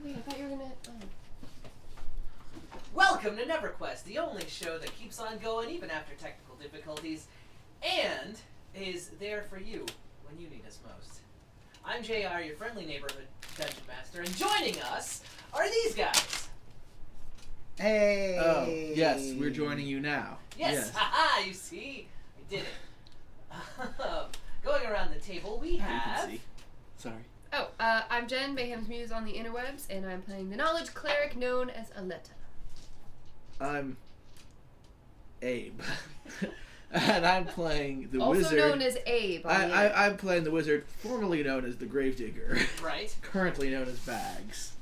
wait, I thought you were gonna... Welcome to NeverQuest, the only show that keeps on going even after technical difficulties, and is there for you when you need us most. I'm JR, your friendly neighborhood dungeon master, and joining us are these guys. Hey! Oh, yes, we're joining you now. Yes, haha, you see? I did it. Going around the table, we You have... can see. Sorry. Oh, I'm Jen, Mayhem's Muse on the interwebs, and I'm playing the Knowledge Cleric known as Aletta. I'm Abe. And I'm playing the Also wizard. known as Abe. I'm playing the wizard, formerly known as the Gravedigger. Right. Currently known as Bags.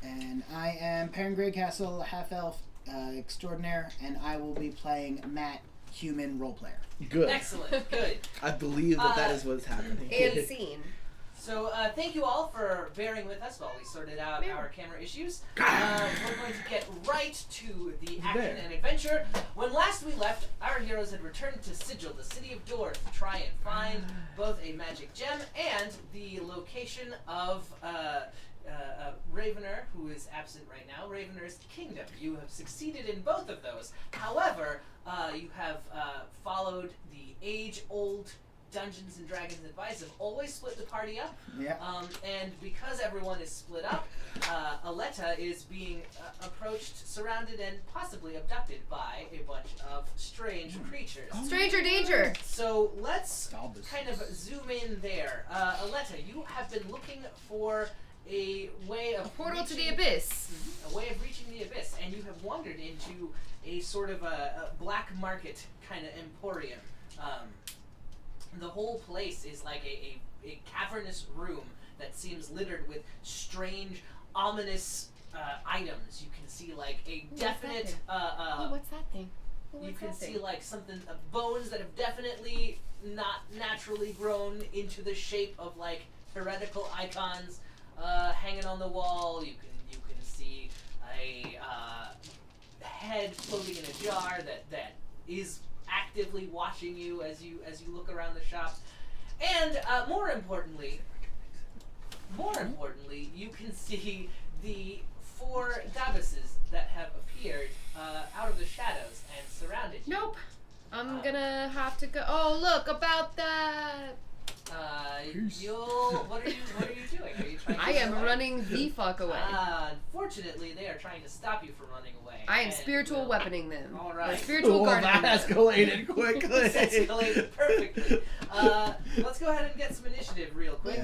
And I am Perrin Greycastle, half-elf extraordinaire, and I will be playing Matt, human roleplayer. Good. Excellent, good. I believe that is what's happening. And scene. So, thank you all for bearing with us while we sorted out our camera issues. We're going to get right to the action and adventure. When last we left, our heroes had returned to Sigil, the city of Doors, to try and find both a magic gem and the location of Ravener, who is absent right now, Ravener's kingdom. You have succeeded in both of those. However, you have followed the age-old Dungeons and Dragons advice of always split the party up. Yeah. And because everyone is split up, Aletta is being approached, surrounded, and possibly abducted by a bunch of strange creatures. Stranger danger! So let's kind of zoom in there. Aletta, you have been looking for a way of Portal to the abyss. a way of reaching the abyss, and you have wandered into a sort of a black market kind of emporium. The whole place is like a cavernous room that seems littered with strange, ominous items. You can see like a definite. Oh, what's that thing? You can see like something, bones that have definitely not naturally grown into the shape of like heretical icons hanging on the wall. You can see a head floating in a jar that is actively watching you as you look around the shop, and more importantly, you can see the 4 goddesses that have appeared out of the shadows and surrounded you. Nope. I'm gonna have to go. Oh, look, about that. What are you doing? Are you trying to I am run away? running the fuck away. Unfortunately, they are trying to stop you from running away. I am and, spiritual weaponing them. All right. Or spiritual Well, guarding that them. escalated quickly. This escalated perfectly. Let's go ahead and get some initiative real quick.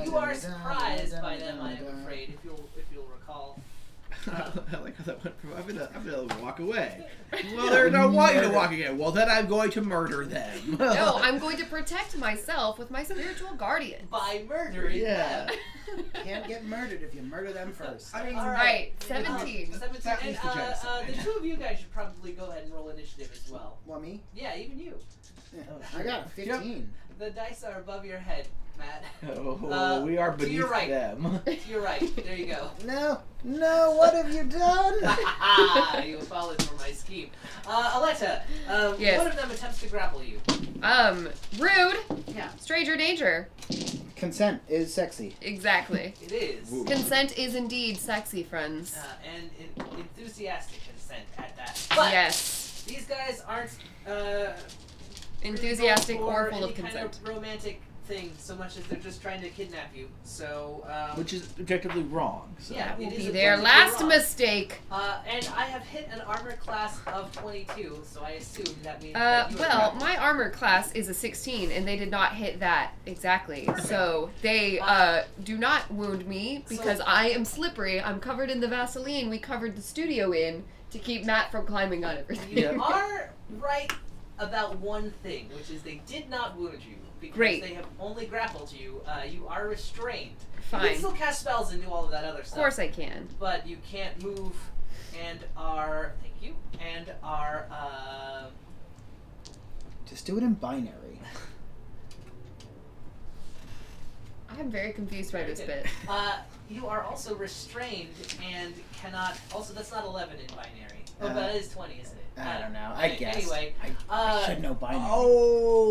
You are surprised by them, I am afraid, if you'll recall. I like how that went from I'm gonna walk away. Well, they don't want you to walk again. Well, then I'm going to murder them. No, I'm going to protect myself with my spiritual guardian. By murdering them. Can't get murdered if you murder them first. I mean, All Right, 17. 17. That And was the genocide. the 2 of you guys should probably go ahead and roll initiative as well. Well, me? Yeah, even you. Yeah. I got a 15. The dice are above your head, Matt. Oh, we are to beneath your right. them. To your right. There you go. No, what have you done? You followed for my scheme. Aletta, Yes. one of them attempts to grapple you. Rude. Yeah. Stranger danger. Consent is sexy. Exactly. It is. Ooh. Consent is indeed sexy, friends. And enthusiastic consent at that. But Yes. these guys aren't Enthusiastic really going or for full of any kind consent. of romantic thing so much as they're just trying to kidnap you. So Which is objectively wrong. So. yeah, Will it is be their objectively last wrong. mistake. And I have hit an armor class of 22, so I assume that means that you are Well, grappled. my armor class is a 16, and they did not hit that exactly. Perfect. So they do not wound me because So- I am slippery. I'm covered in the Vaseline we covered the studio in to keep Matt from climbing on everything. You are right about one thing, which is they did not wound you. Because Great. they have only grappled you. You are restrained. You Fine. can still cast spells and do all of that other Of stuff. course I can. But you can't move and are... Thank you. And are... Just do it in binary. I I'm very confused by this bit. You are also restrained and cannot. Also, that's not 11 in binary. Oh, but it is 20, isn't it? I don't know. I guess. Anyway, I should know binary.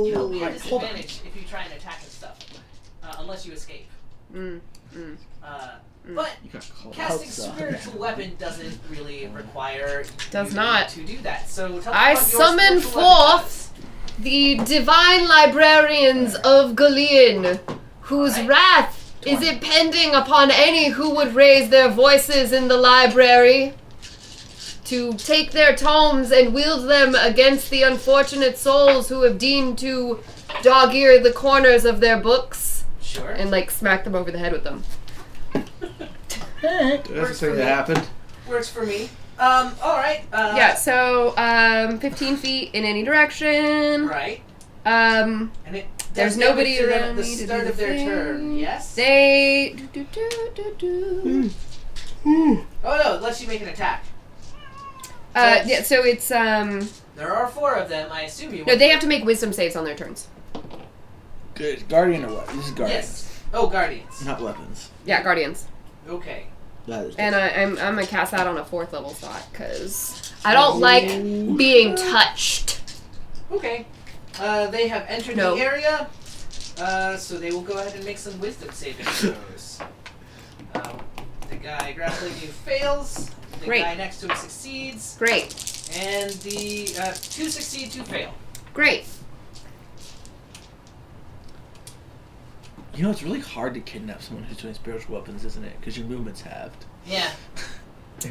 you'll be at hold on. disadvantage if you try and attack and stuff, unless you escape. But You got called casting outside. spiritual weapon doesn't really require Does you not. to do that. So tell me I what your summon spiritual weapon forth the divine librarians of Galean, whose Alright. wrath is impending upon any who would raise their voices in the library to take their tomes and wield them against the unfortunate souls who have deemed to dog-ear the corners of their books does. Sure. and like smack them over the head with them. That's the thing that happened. Works for me. Alright. Yeah, so 15 feet in any direction. Right. Um, And it There's does nobody damage to them around at the me to start do of the their thing. turn. Yes. they Oh no, it lets you make an attack. yeah, so it's There are 4 of them. I assume you. no, they have to make wisdom saves on their turns. Good. Guardian or what? This is Guardians. Yes. Oh, guardians. Not weapons. Yeah, guardians. Okay. That is And I'm gonna cast that on a 4th level slot because I don't like being touched. Okay. They have entered No. the area. So they will go ahead and make some wisdom saving throws. The guy grappling you fails. The Great. guy next to him succeeds. Great, And the 2 succeed, 2 fail. great. You know, it's really hard to kidnap someone who's doing spiritual weapons, isn't it? Because your movement's halved. Yeah.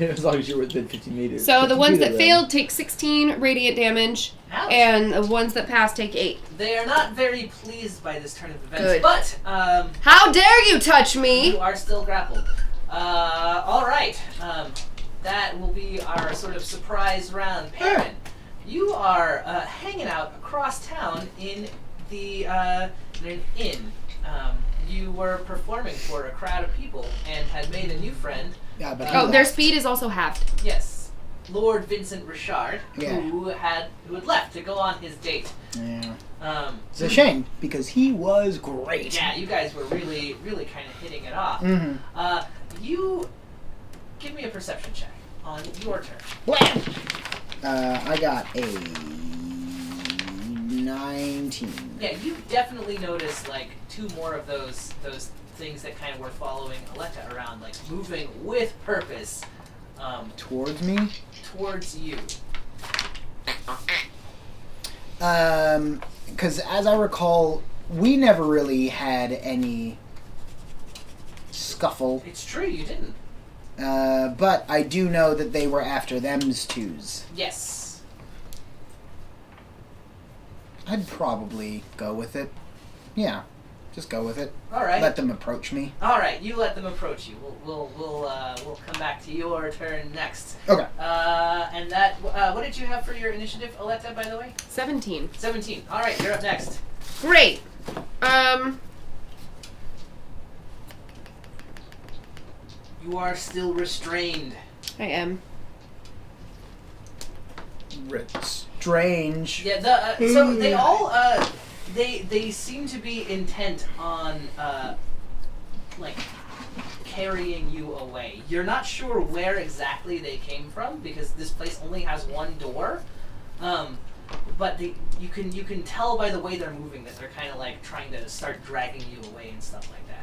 As long as you're within 50 meters. So the 50 ones feet that of them. failed take 16 radiant damage, Ouch. and the ones that passed take 8. They are not very pleased by this turn of events, Good. but How dare you touch me? you are still grappled. All right. That will be our sort of surprise round. Perrin, you are hanging out across town in the in an inn. You were performing for a crowd of people and had made a new friend. Yeah, but Oh, their speed is also halved. Yes, Lord Vincent Richard, Yeah. who had left to go on his date. Yeah. It's a shame because he was great. Yeah, you guys were really kind of hitting it off. Mm-hmm. You give me a perception check on your turn. Wham! I got a 19. Yeah, you definitely noticed like 2 more of those things that kind of were following Aletta around, like moving with purpose Towards me? towards you. Because as I recall, we never really had any scuffle. It's true, you didn't. But I do know that they were after them's twos. Yes. I'd probably go with it. Yeah, just go with it. All right. Let them approach me. All right, you let them approach you. We'll come back to your turn next. Okay. And that what did you have for your initiative, Aletta, by the way? 17. 17. All right, you're up next. Great. You are still restrained. I am. Strange. Yeah. So they all they seem to be intent on like carrying you away. You're not sure where exactly they came from because this place only has one door. But you can tell by the way they're moving that they're kind of like trying to start dragging you away and stuff like that.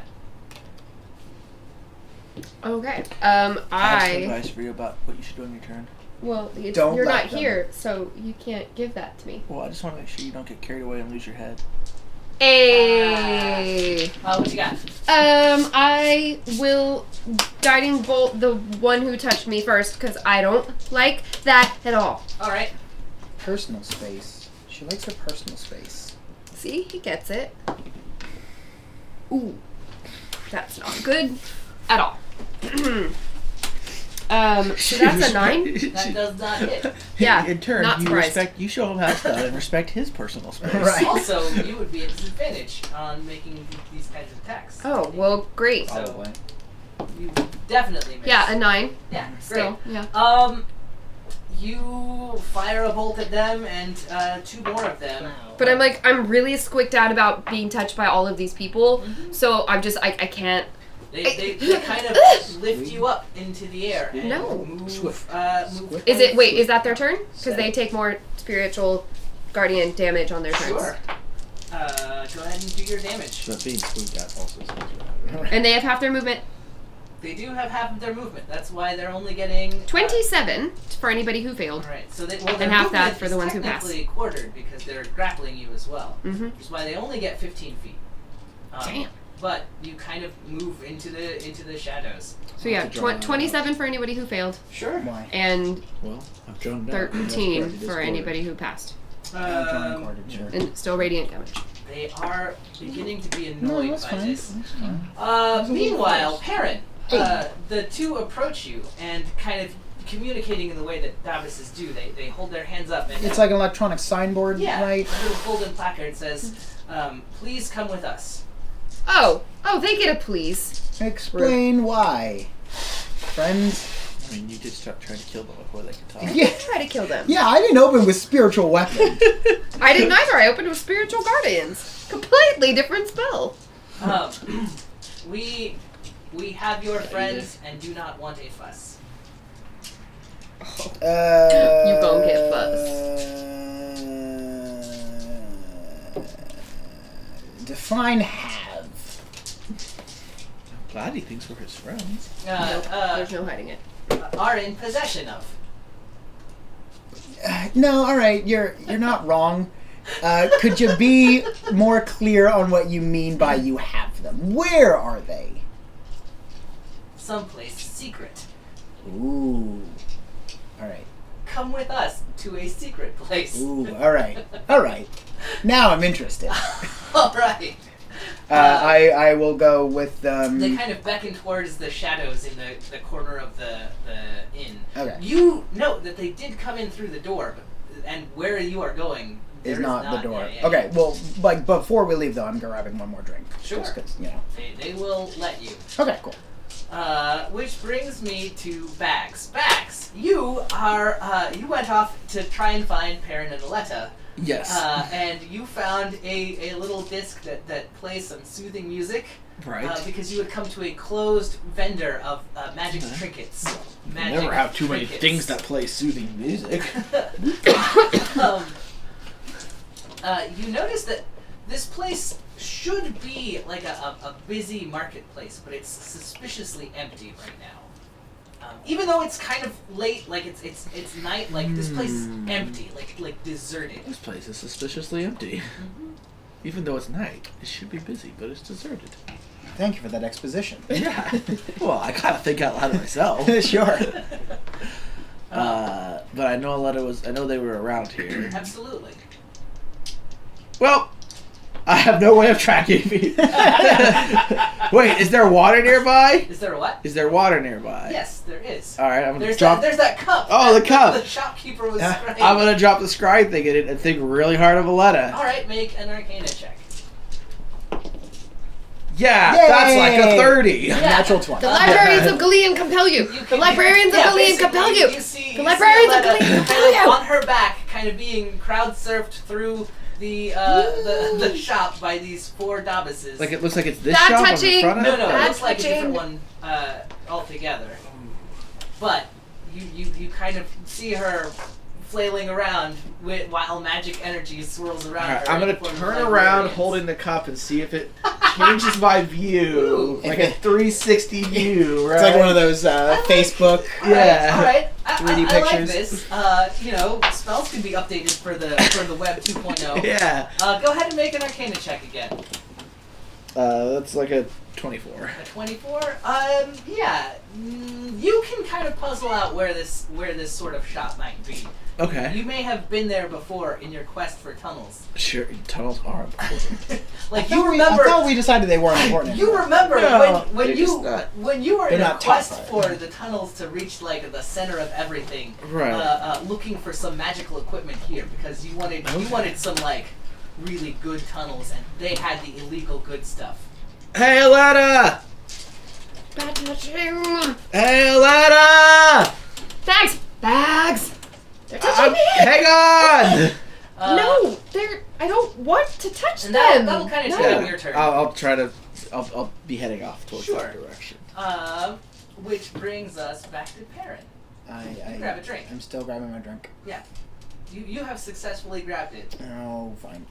Okay. I have some I advice for you about what you should do on your turn. well, Don't you're let not them. here, so you can't give that to me. Well, I just want to make sure you don't get carried away and lose your head. Hey. What you got? I will guiding bolt the one who touched me first because I don't like that at all. All right. Personal space. She likes her personal space. See, he gets it. Ooh, that's not good at all. So that's a 9. That does not hit. Yeah, In turn, not surprised. you show him how it's done and respect his personal space. Right. Also, you would be at disadvantage on making these kinds of attacks. Oh well, great. So- Probably. You definitely miss. Yeah, a 9. Yeah, Still, great. yeah. You fire a bolt at them, and 2 more of them. But I'm really squicked out about being touched by all of these people. So I'm just, I can't. They kind of lift you up into the air and No. move. Is that their turn? Because they take more spiritual guardian damage on their turns. Sure. Go ahead and do your damage. But being squeaked out also sounds right. And they have half their movement. They do have half of their movement. That's why they're only getting 27 for anybody who failed. All right. So their And half that movement for the is ones who passed. technically quartered because they're grappling you as well. Mm-hmm. Which is why they only get 15 feet. Damn. But you kind of move into the shadows. So yeah, To draw 27 for anybody who failed, Sure. Why? and Well, I've drawn down. 13 for anybody who passed, I'm drawing carded, sure. and still radiant damage. They are beginning to be No, annoyed that's by fine. this. That's fine. Meanwhile, Perrin, Hey. the 2 approach you and kind of communicating in the way that Davises do. They hold their hands up and It's like an electronic signboard, yeah, right? a little golden placard says, "Please come with us." Oh, they get a please. Explain why. Friends? I mean, you did start trying to kill them before they could talk. Yeah. Try to kill them. Yeah, I didn't open with spiritual weapon. I didn't either. I opened with spiritual guardians. Completely different spell. We have your friends and do not want a fuss. You gon' get fuss. Define have. I'm glad he thinks we're his friends. There's no hiding it. Are in possession of. No, all right, you're not wrong. Could you be more clear on what you mean by you have them? Where are they? Someplace secret. Ooh. All right. Come with us to a secret place. Ooh. All right. All right. Now I'm interested. All right. I will go with They kind of beckon towards the shadows in the corner of the inn. Okay. You note that they did come in through the door, and where you are going is there not the door. yeah, Okay. Well, like before we leave though, I'm grabbing one more drink. Sure. Just 'cause, you know. They will let you. Okay. Cool. Which brings me to Bags. Bags, you are you went off to try and find Perrin and Aletta. Yes. And you found a little disc that plays some soothing music. Right. Because you had come to a closed vendor of magic trinkets. Magic Never have too many trinkets. things that play soothing music. You notice that this place should be like a busy marketplace, but it's suspiciously empty right now. Even though it's kind of late, like it's night, like this place is empty, like deserted. This place is suspiciously empty. Even though it's night, it should be busy, but it's deserted. Thank you for that exposition. Yeah. Well, I kind of think out loud myself. Sure. But I know I know they were around here. Absolutely. Well, I have no way of tracking me. Wait, is there water nearby? Is there a what? Is there water nearby? Yes, there is. All right, I'm gonna There's drop. there's that cup. Oh, the cup. The shopkeeper was Yeah. scrying. I'm gonna drop the scry thing in it and think really hard of Aletta. All right, make an Arcana check. Yeah, Yay! that's like a 30. Yeah. Natural 20. The librarians of Galeon compel you. The librarians of Galeon compel you. The librarians of Galeon compel you. On her back, kind of being crowd surfed through the shop by these 4 Davises. Like it looks like it's this That shop on the touching. front of No, it? no, it Bad looks like a different touching. one altogether. But you kind of see her flailing around while magic energy swirls around Alright, her. I'm gonna in the form of turn around librarians. holding the cup and see if it changes my view. Ooh. Like a 360 view, right? It's like one of those Facebook. Yeah. All right. 3D I like pictures. this. Spells can be updated for the web 2.0. Yeah. Go ahead and make an Arcana check again. That's like a 24. A 24. Yeah. You can kind of puzzle out where this sort of shop might be. Okay. You may have been there before in your quest for tunnels. Sure, tunnels are important. Like I you remember. thought we decided they weren't important. You remember No, when they're you just not- when you were They're in a not top quest five. for the tunnels to reach like the center of everything, Right. looking for some magical equipment here because you wanted some like really good tunnels and they had the illegal good stuff. Hey, Aletta! Bad touching. Hey, Aletta! Bags. Bags. on! No, I don't want to touch And them. that'll kind of No. take up your turn. I'll try to. I'll be heading off towards Sure. that direction. Which brings us back to Perrin. I Grab a drink. I'm still grabbing my drink. Yeah. You have successfully grabbed it. Oh, fine.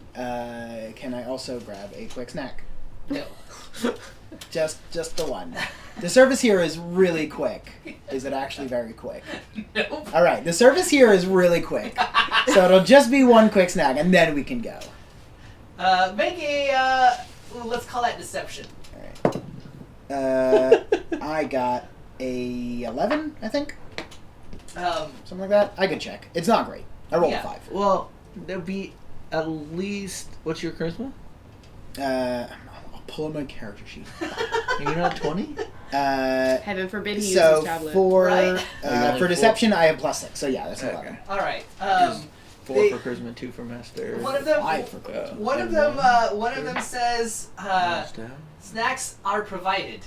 Can I also grab a quick snack? No. Just the one. The service here is really quick. Is it actually very quick? Nope. All right. The service here is really quick, so it'll just be one quick snack, and then we can go. Make a, let's call that deception. All right. I got a 11, I think, something like that. I could check. It's not great. I rolled Yeah. a 5. Well, there'll be at least. What's your charisma? I'll pull up my character sheet. You're not 20? Heaven forbid he So uses tablet. for Right. for deception, I have +6. So yeah, that's 11. Okay. All right. 4 They- for charisma, 2 for master. One of them. 5 for charisma. One of them says, snacks are provided.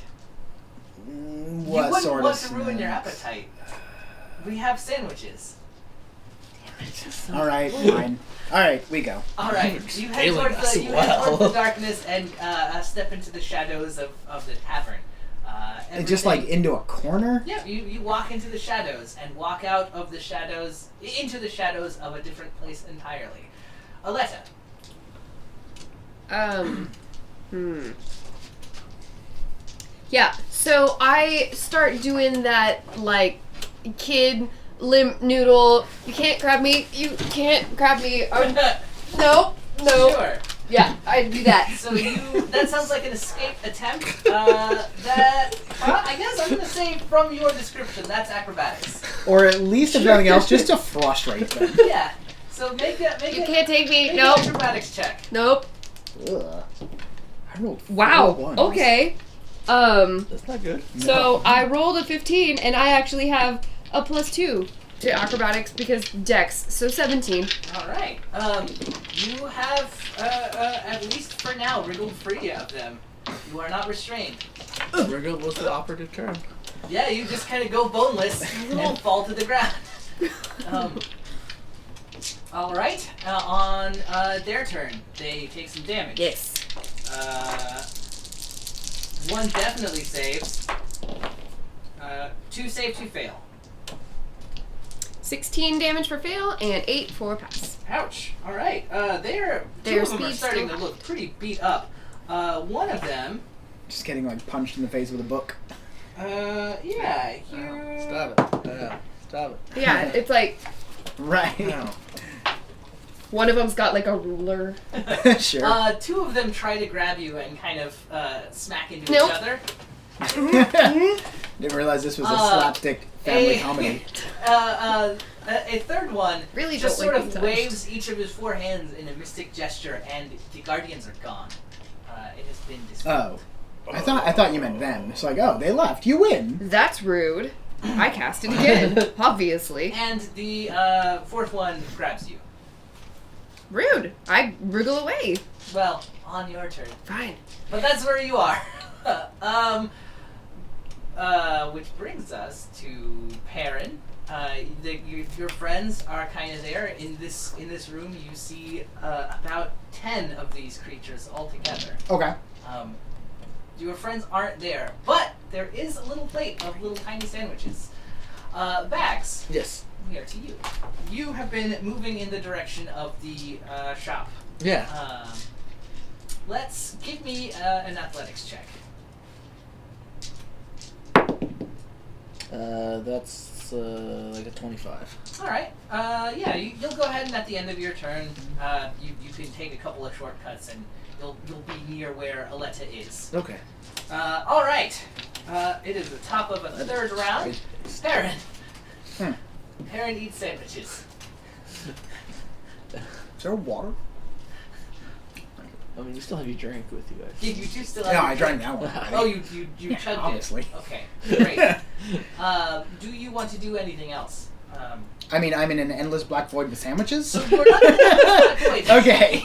You What wouldn't sort want of to ruin your snacks? appetite. We have sandwiches. All right, fine. All right, we go. All right, you head Failing towards us the well. darkness and step into the shadows of the tavern. Just like Everything- into a corner. Yeah, you walk into the shadows and walk out of the shadows into the shadows of a different place entirely. Aletta. Yeah, so I start doing that, like, kid limp noodle. You can't grab me. You can't grab me. No. Sure. Yeah, I do that. So that sounds like an escape attempt. I guess I'm gonna say from your description, that's acrobatics. Or at least, if nothing else, just to frustrate them. Yeah. So make You it. can't take me. Make Nope. an acrobatics check. Nope. Ugh. I rolled 4 Wow. ones. Okay. That's not good. So I rolled a 15, and I actually have a +2 to acrobatics because Dex, so 17. All right. You have at least for now wriggled free of them. You are not restrained. Wriggle was the operative term. Yeah, you just kind of go boneless and fall to the ground. All right. On their turn, they take some damage. Yes. One definitely saves. 2 save, 2 fail. 16 damage for fail and 8 for pass. Ouch. All right. Two Their of them are speed's starting still to look pretty beat up. One of them. Just getting like punched in the face with a book. Yeah. You. Stop it. Stop it. Yeah, it's like Right. No. one of them's got like a ruler. Sure. 2 of them try to grab you and kind of smack into Nope. each other. Didn't realize this was a slapstick family comedy. A third one Really just don't sort like of being touched. waves each of his 4 hands in a mystic gesture, and the guardians are gone. It has been dispelled. Oh. I thought you meant them. It's like, oh, they left. You win. That's rude. I cast it again, obviously. And the 4th one grabs you. Rude. I wriggle away. Well, on your turn. Fine. But that's where you are. Which brings us to Perrin. Your friends are kind of there. In this room, you see about 10 of these creatures all together. Okay. Your friends aren't there, but there is a little plate of little tiny sandwiches. Bags. Yes. We are to you. You have been moving in the direction of the shop. Yeah. Let's give me an athletics check. That's like a 25. All right. Yeah, you'll go ahead and at the end of your turn, you can take a couple of shortcuts and you'll be near where Aletta is. Okay. All right. It is the top of a third round. Perrin. Perrin eats sandwiches. Is there water? I mean, you still have your drink with you guys. You two still have Yeah, your I drank drink. that one. Oh, you chugged obviously. it. Okay, great. Do you want to do anything else? I mean, I'm in an endless black void with sandwiches. So you're not Okay.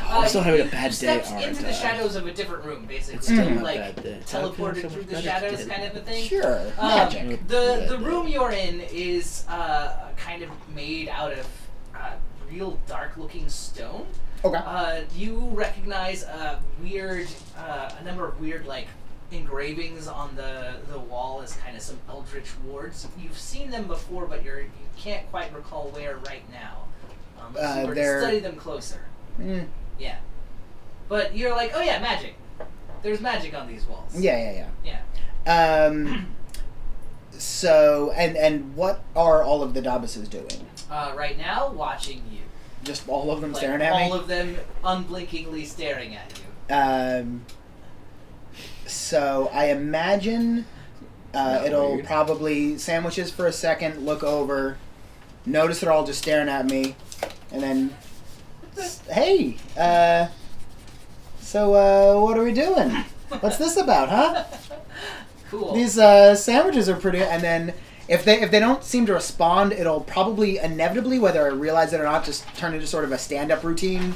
I'm still having a bad day, stepped aren't into I? the shadows of a different room, basically. It's still Mhm. not like a bad day. teleported So through the much shadows, better. kind of a thing. Sure. Um, Magic. The room you're in is kind of made out of real dark-looking stone. Okay. You recognize a number of weird like engravings on the wall as kind of some eldritch wards. You've seen them before, but you can't quite recall where right now. Unless you were to study them closer. Yeah. But you're like, oh yeah, magic. There's magic on these walls. Yeah. Yeah. So, and what are all of the Dabases doing? Right now, watching you. Just all of them Like, staring at me? all of them unblinkingly staring at you. So I imagine it'll weird. probably sandwiches for a second, look over, notice they're all just staring at me, and then, hey, so what are we doing? What's this about, huh? Cool. These sandwiches are pretty, and then if they don't seem to respond, it'll probably inevitably, whether I realize it or not, just turn into sort of a stand-up routine.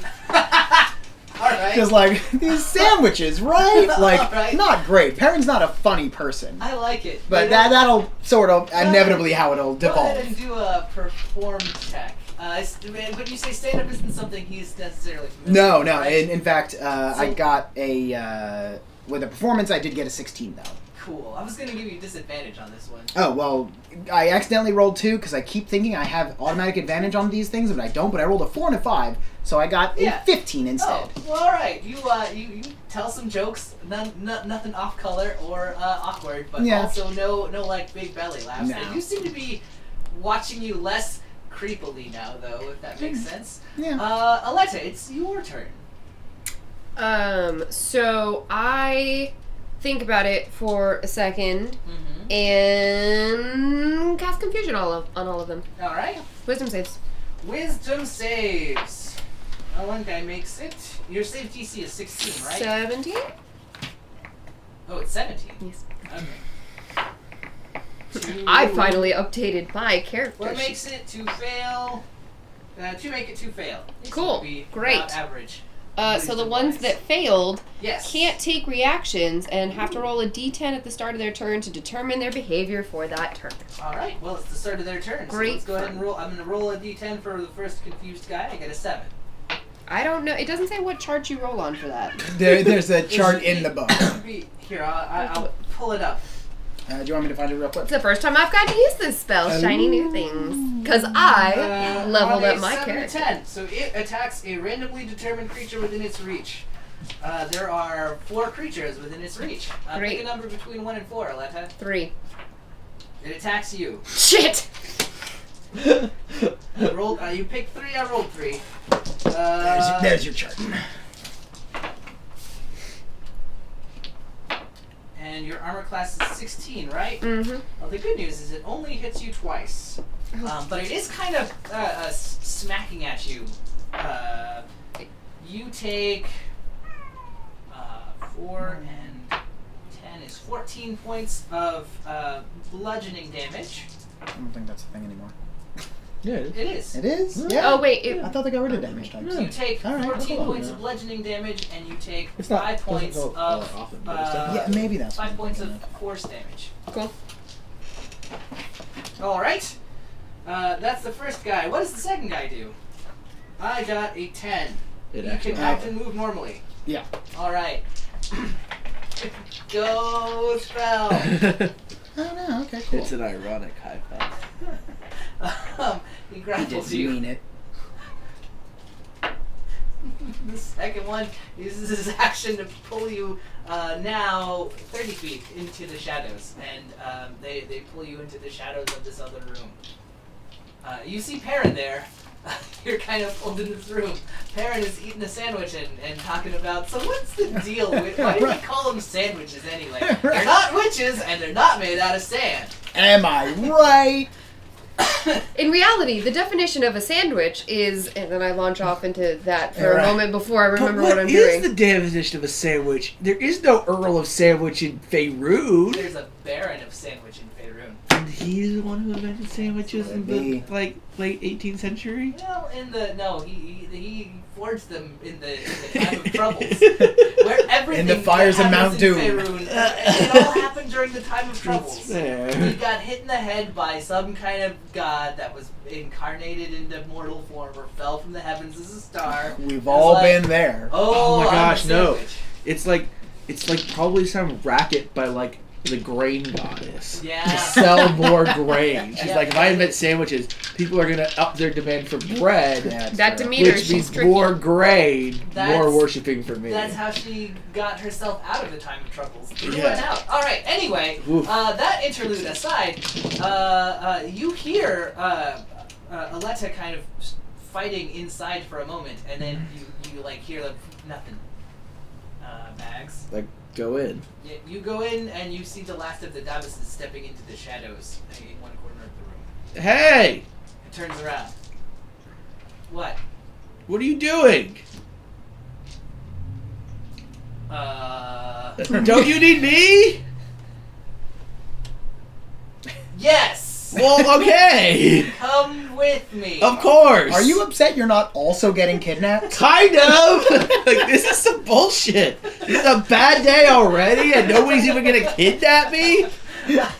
Alright. Just like, these sandwiches, right? Like, Alright. not great. Perrin's not a funny person. I like it. But You know, that'll sort of inevitably how it'll Go ahead and devolve. do a perform check. When you say stand-up isn't something he's necessarily familiar with, No. right? In fact, I got a with a performance. I did get a 16 though. Cool. I was going to give you disadvantage on this one. Oh well, I accidentally rolled 2 because I keep thinking I have automatic advantage on these things, but I don't. But I rolled a 4 and a 5, so I got a Yeah. 15 instead. Oh, well, all right. You tell some jokes, nothing off color or awkward, but Yeah. also no like big belly laughs. No. And you seem to be watching you less creepily now, though, if that makes sense. Yeah. Aletta, it's your turn. So I think about it for a second Mm-hmm. and cast confusion on all of them. All right. Wisdom saves. Wisdom saves. One guy makes it. Your save DC is 16, right? 17? Oh, it's 17. Yes. Okay. I finally updated my character. What makes it to fail? To make it to fail. It Cool. should be Great. about average. So the ones that failed Yes. can't take reactions and have to roll a d10 at the start of their turn to determine their behavior for that turn. All right. Well, it's the start of their turn. So Great let's go ahead and fun. roll. I'm going to roll a d10 for the first confused guy. I get a 7. I don't know. It doesn't say what chart you roll on for that. There's a chart in the book. Here, I'll pull it up. Do you want me to find it real quick? It's the first time I've got to use this spell, Shiny New Things. Because I leveled on a up my 7 to character. 10. So it attacks a randomly determined creature within its reach. There are 4 creatures within its reach. Pick Great. a number between 1 and 4, Aletta. 3. It attacks you. Shit! You picked 3, I rolled 3. There's your chart. And your armor class is 16, right? Mm-hmm. Well, the good news is it only hits you twice. But it is kind of smacking at you. You take 4 and 10 is 14 points of bludgeoning damage. I don't think that's a thing anymore. Yeah. It is. It is? Yeah. Oh, wait. I thought they got rid of damage types. So you take All right, 14 cool. points of bludgeoning damage, and you take It's not 5 points doesn't go of often, but it's definitely- Yeah, maybe that's 5 what points I'm of thinking force damage. Cool. All right. That's the first guy. What does the second guy do? I got a 10. It You actually can act and move normally. Yeah. All right. Go spell. Oh, no, okay, cool. It's an ironic high five. He He grapples didn't you. mean it. The second one uses his action to pull you now 30 feet into the shadows, and they pull you into the shadows of this other room. You see Perrin there. You're kind of pulled in this room. Perrin is eating a sandwich and talking about, so what's the deal with, why do we call them sandwiches anyway? They're not witches, and they're not made out of sand. Am I right? In reality, the definition of a sandwich is, and then I launch off into that for Right. a moment before I remember But what I'm is doing. the definition of a sandwich? There is no Earl of Sandwich in Faerun. There's a Baron of Sandwich in Faerun. he's the one who invented sandwiches in the Could like late 18th century? Well, he forged them in the time of troubles, where everything In the fires of Mount happens in Doom. Faerun, it all happened during the time of That's troubles. fair. He got hit in the head by some kind of god that was incarnated into mortal form or fell from the heavens as a star. We've It was all like, been there. Oh, my I'm a gosh, no. sandwich. It's like probably some racket by like the grain goddess to Yeah. sell more grain. She's Yeah. like, if I invent sandwiches, people are gonna up their demand for bread, Yeah, it's That true. Demeter, which she's means tricky. more grain, That's- more worshipping for me. That's how she got herself out of the time of troubles. Through Yeah. and out. All right. Anyway, Oof. that interlude aside, you hear Aletta kind of fighting inside for a moment, and then you like hear the nothing. Bags. Like, go in. Yeah, you go in and you see the last of the Davises stepping into the shadows in one corner of the room. Hey, It turns around. What? what are you doing? Don't you need me? Yes! Well, okay. Come with me. Of course. Are you upset you're not also getting kidnapped? Kind of. Like, this is some bullshit. This is a bad day already, and nobody's even gonna kidnap me.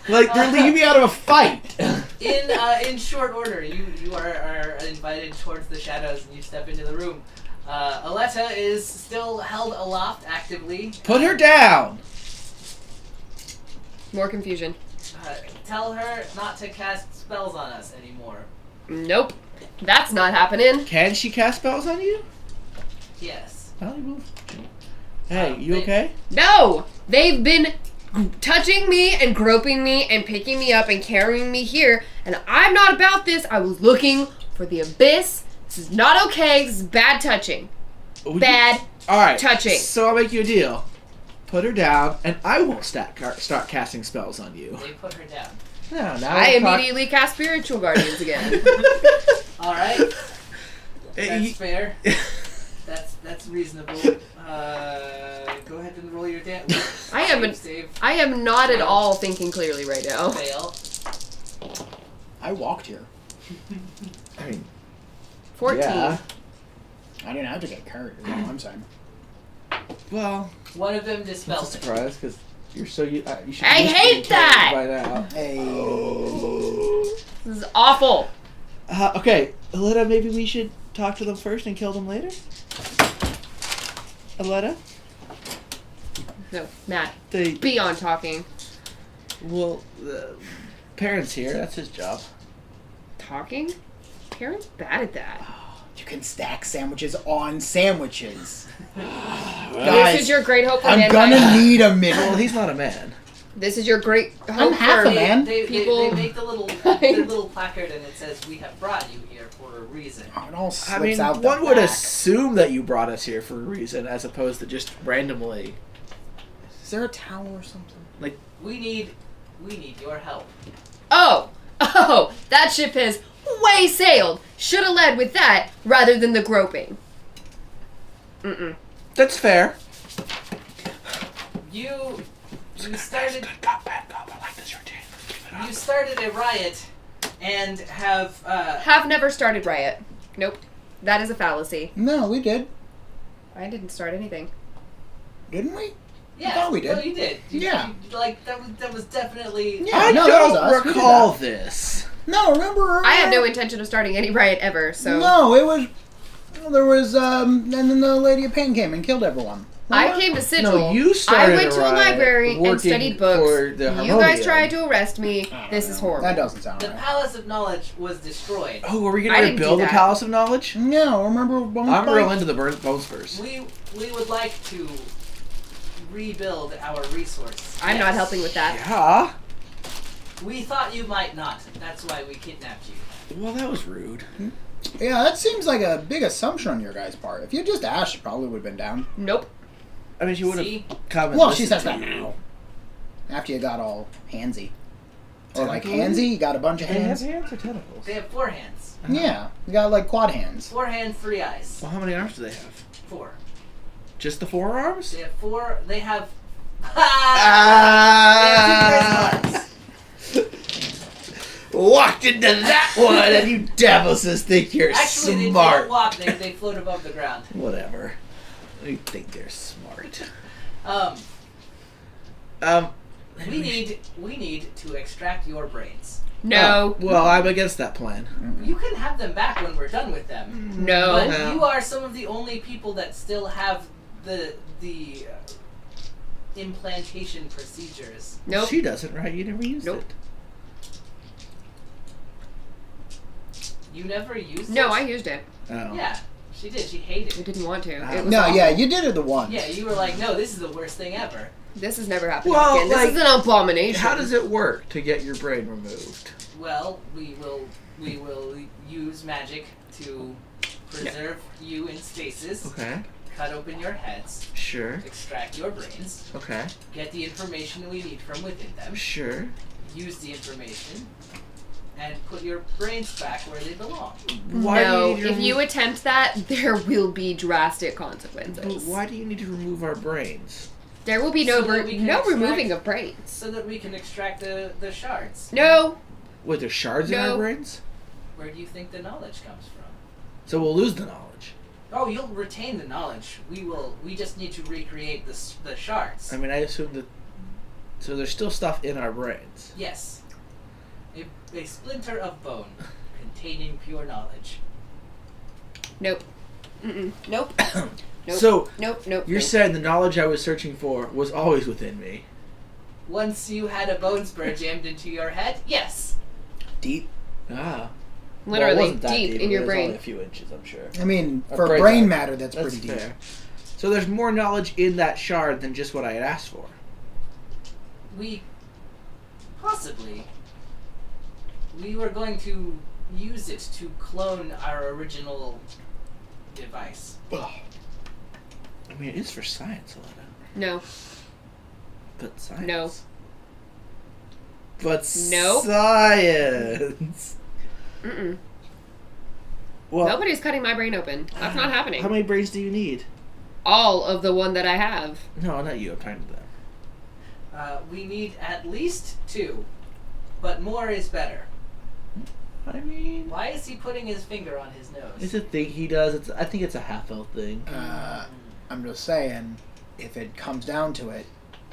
Like, they're leaving me out of a fight. In short order, you are invited towards the shadows and you step into the room. Aletta is still held aloft actively. Put her down. More confusion. Tell her not to cast spells on us anymore. Nope. That's not happening. Can she cast spells on you? Yes. Hey, you they- okay? No! They've been touching me and groping me and picking me up and carrying me here, and I'm not about this. I was looking for the abyss. This is not okay. This is bad touching. Bad. All right. touching. So I'll make you a deal. Put her down, and I won't start casting spells on you. They put her down. No, now I immediately cast Spiritual Guardians again. All right. That's Hey, fair. That's reasonable. Go ahead and roll your damage. I am Save. I am not at all thinking clearly right now. Fail. I walked here. I mean, 14. yeah. I didn't have to get carried. is all I'm saying. Well, One of them that's a dispels it. surprise because you're so you should. I be used to hate being carried that! by now. Hey. This is awful. Okay, Aletta, maybe we should talk to them first and kill them later? Aletta? No, Matt. They, Beyond talking. well, the parents here, that's his job. Talking? Parents bad at that. You can stack sandwiches on sandwiches. This Guys, is your great hope for I'm mankind. gonna need a Well, minute. he's not a man. This is your great I'm hope half for a man. They people. make the little placard and it says, "We have brought you here for a reason." It all I slips mean, out the one would back. assume that you brought us here for a reason as opposed to just randomly. Is there a towel or something? We need your help. Oh, that ship has way sailed. Should have led with that rather than the groping. Mm-mm. That's fair. You started Cop, bad cop. I like this routine. Keep it up. you started a riot and have Have never started riot. Nope. That is a fallacy. No, we did. I didn't start anything. Didn't we? yeah. thought we did. No, you did. Yeah. Like that was definitely. Yeah. I no, that was don't us. We did recall that. this. No, remember? I have no intention of starting any riot ever, so No, it was. There was, and then the Lady of Pain came and killed everyone. I Remember? came to Sigil. No, you started I went to a riot library and working studied books. for the You guys Harmonium. tried to arrest me. I don't This is know. horrible. That doesn't sound The right. Palace of Knowledge was destroyed. Oh, are we I going to didn't do rebuild the that. Palace of Knowledge? No, remember Bone I'm Spike? real into the Bones Spurs. We would like to rebuild our resource. I'm not Yes. helping with that. Yeah. We thought you might not. That's why we kidnapped you. Well, that was rude. Yeah, that seems like a big assumption on your guys' part. If you just asked, she probably would have been down. Nope. I mean, she would See? have come and Well, she listened says to that you. now. After you got all handsy. Or like Tentacles? handsy, you got a bunch of They have hands. hands or tentacles? They have 4 hands. Yeah, you got like quad hands. 4 hands, 3 eyes. Well, how many arms do they have? 4. Just the forearms? They have 4. They have. They have 2 pairs of arms. walked into that one, and you devils think you're Actually, they smart. don't walk. They float above the ground. Whatever. You think they're smart. We need to extract your brains. No. Well, I'm against that plan. You can have them back when we're done with them. No. But No. you are some of the only people that still have the implantation procedures. Nope. She doesn't, right? You never used Nope. it. You never used it? No, I used it. Oh. Yeah, she did. She hated I it. didn't want to. No, It was No, awful. yeah, you did it the once. Yeah, you were like, no, this is the worst thing ever. This has never happened Well, again. This like, is an abomination. How does it work to get your brain removed? Well, we will use magic to preserve you in stasis, Okay. cut open your heads, Sure. extract your brains, Okay. get the information we need from within them, Sure. use the information, and put your brains back where they belong. Why No, do you need to if you attempt that, there will be drastic consequences. Why do you need to remove our brains? There will be So no that we can extract- removing of brains. So that we can extract the shards. No. Wait, there's shards in No. our brains? Where do you think the knowledge comes from? So we'll lose the knowledge. Oh, you'll retain the knowledge. We just need to recreate the shards. I mean, I assume that... So there's still stuff in our brains. Yes. A splinter of bone containing pure knowledge. Nope. Mm-mm. Nope. Nope. So, Nope. Nope. you're nope. saying the knowledge I was searching for was always within me. Once you had a bone spur jammed into your head, yes. Deep. Ah. Literally Well, it wasn't that deep in but your it was brain. only a few inches, I'm sure. I mean, Our for brains brain are- matter, that's That's pretty deep. fair. So there's more knowledge in that shard than just what I had asked for. We were going to use it to clone our original device. I mean, it is for science, Aletta. No. But science. No. But Nope. science. Mm-mm. Well, Nobody's cutting my brain open. That's not happening. how many brains do you need? All of the one that I have. No, not you. I'm talking to them. We need at least 2, but more is better. I mean, Why is he putting his finger on his nose? it's a thing he does. I think it's a half-elf thing. I'm just saying, if it comes down to it,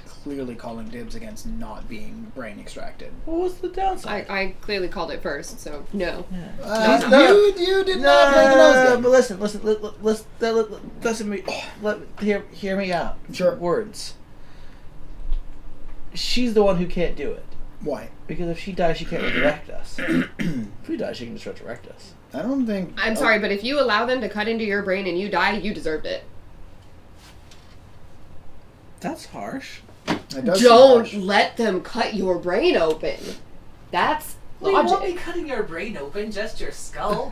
clearly calling dibs against not being brain extracted. What was the downside? I clearly called it first, so no. Yeah. You did not play the nose game. But listen, hear me out. Sure. Words. She's the one who can't do it. Why? Because if she dies, she can't resurrect us. If we die, she can just resurrect us. I don't think... I'm sorry, but if you allow them to cut into your brain and you die, you deserved it. That's harsh. It does Don't seem harsh. let them cut your brain open. That's We won't be logic. cutting your brain open, just your skull.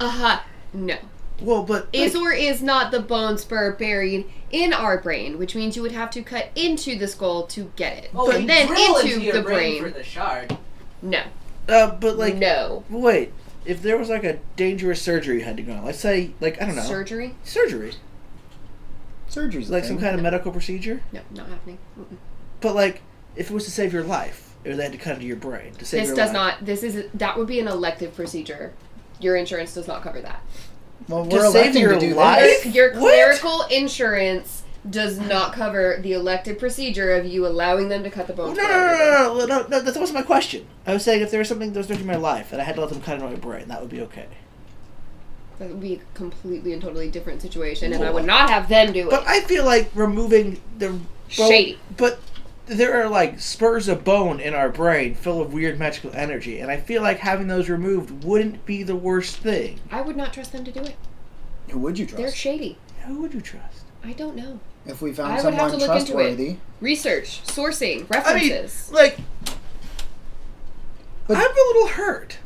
No. Well, but Is or is not the bone spur buried in our brain, which means you would have to cut into the skull to get it. Oh, and you then drill into your the brain brain. for the shard. No. but like, No. wait. If there was like a dangerous surgery you had to go on, let's say, like, I don't know, Surgery? surgery, Surgery's a like some thing. kind of medical procedure. No, not happening. Mm-mm. But like, if it was to save your life, or they had to cut into your brain to save This your does life. not, that would be an elective procedure. Your insurance does not cover that. Well, To we're save electing your to do life? this. Your What? clerical insurance does not cover the elective procedure of you allowing them to cut the No, bone. no, that wasn't my question. I was saying if there was something that was threatening my life and I had to let them cut into my brain, that would be okay. That would be a completely and totally different situation, and I Well, would not have them do it. But I feel like removing the bone, Shady. But there are like spurs of bone in our brain full of weird magical energy, and I feel like having those removed wouldn't be the worst thing. I would not trust them to do it. Who would you trust? They're shady. Who would you trust? I don't know. If we I found would have someone to look into it. trustworthy. Research, sourcing, I mean, references. like, But- I'm a little hurt.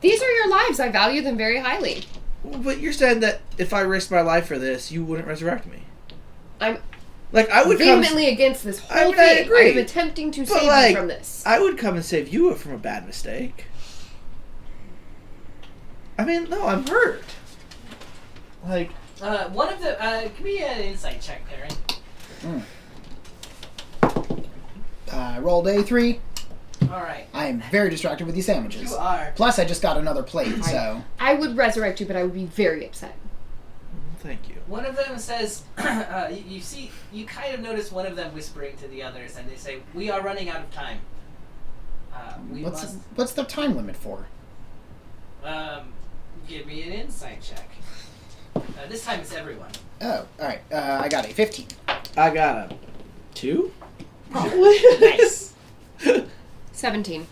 These are your lives. I value them very highly. But you're saying that if I risked my life for this, you wouldn't resurrect me. I'm Like, I would come. vehemently against this I whole mean, I thing. agree. I'm attempting to But, save like, you from this. I would come and save you from a bad mistake. I mean, no, I'm hurt. Like, One of the give me an insight check, Perrin. I rolled a 3. All right. I am very distracted with these sandwiches. You are. Plus, I just got another plate, so... I would resurrect you, but I would be very upset. Thank you. One of them says, you kind of notice one of them whispering to the others, and they say, "We are running out of time. What's the time limit for? Give me an insight check. This time it's everyone. Oh, alright. I got a 15. I got a 2? Probably. Nice. 17.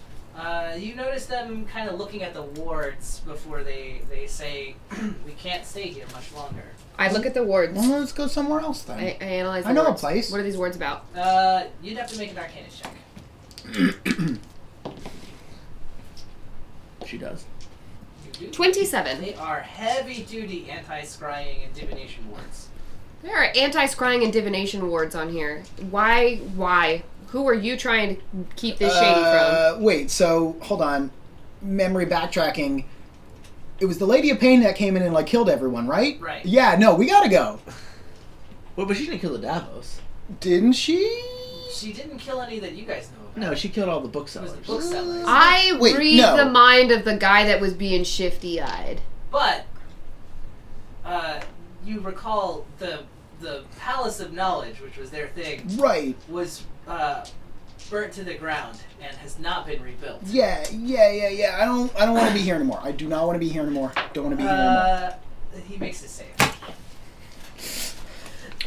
You notice them kind of looking at the wards before they say, "We can't stay here much longer." I look at the wards. Well, let's go somewhere else then. I analyze the I know wards. a place. What are these wards about? You'd have to make an Arcana check. She does. You do. 27. They are heavy-duty anti-scrying and divination wards. There are anti-scrying and divination wards on here. Why? Who are you trying to keep this shady from? Wait, so, hold on. Memory backtracking. It was the Lady of Pain that came in and, like, killed everyone, right? Right. Yeah, no, we gotta go. Well, but she didn't kill the Davos. Didn't she? She didn't kill any that you guys know about. No, she killed all the It was booksellers. the booksellers. I Wait, read no. the mind of the guy that was being shifty-eyed. But you recall the Palace of Knowledge, which was their thing, Right. was burnt to the ground and has not been rebuilt. Yeah. I don't want to be here anymore. I do not want to be here anymore. Don't want to be here anymore. He makes it safe.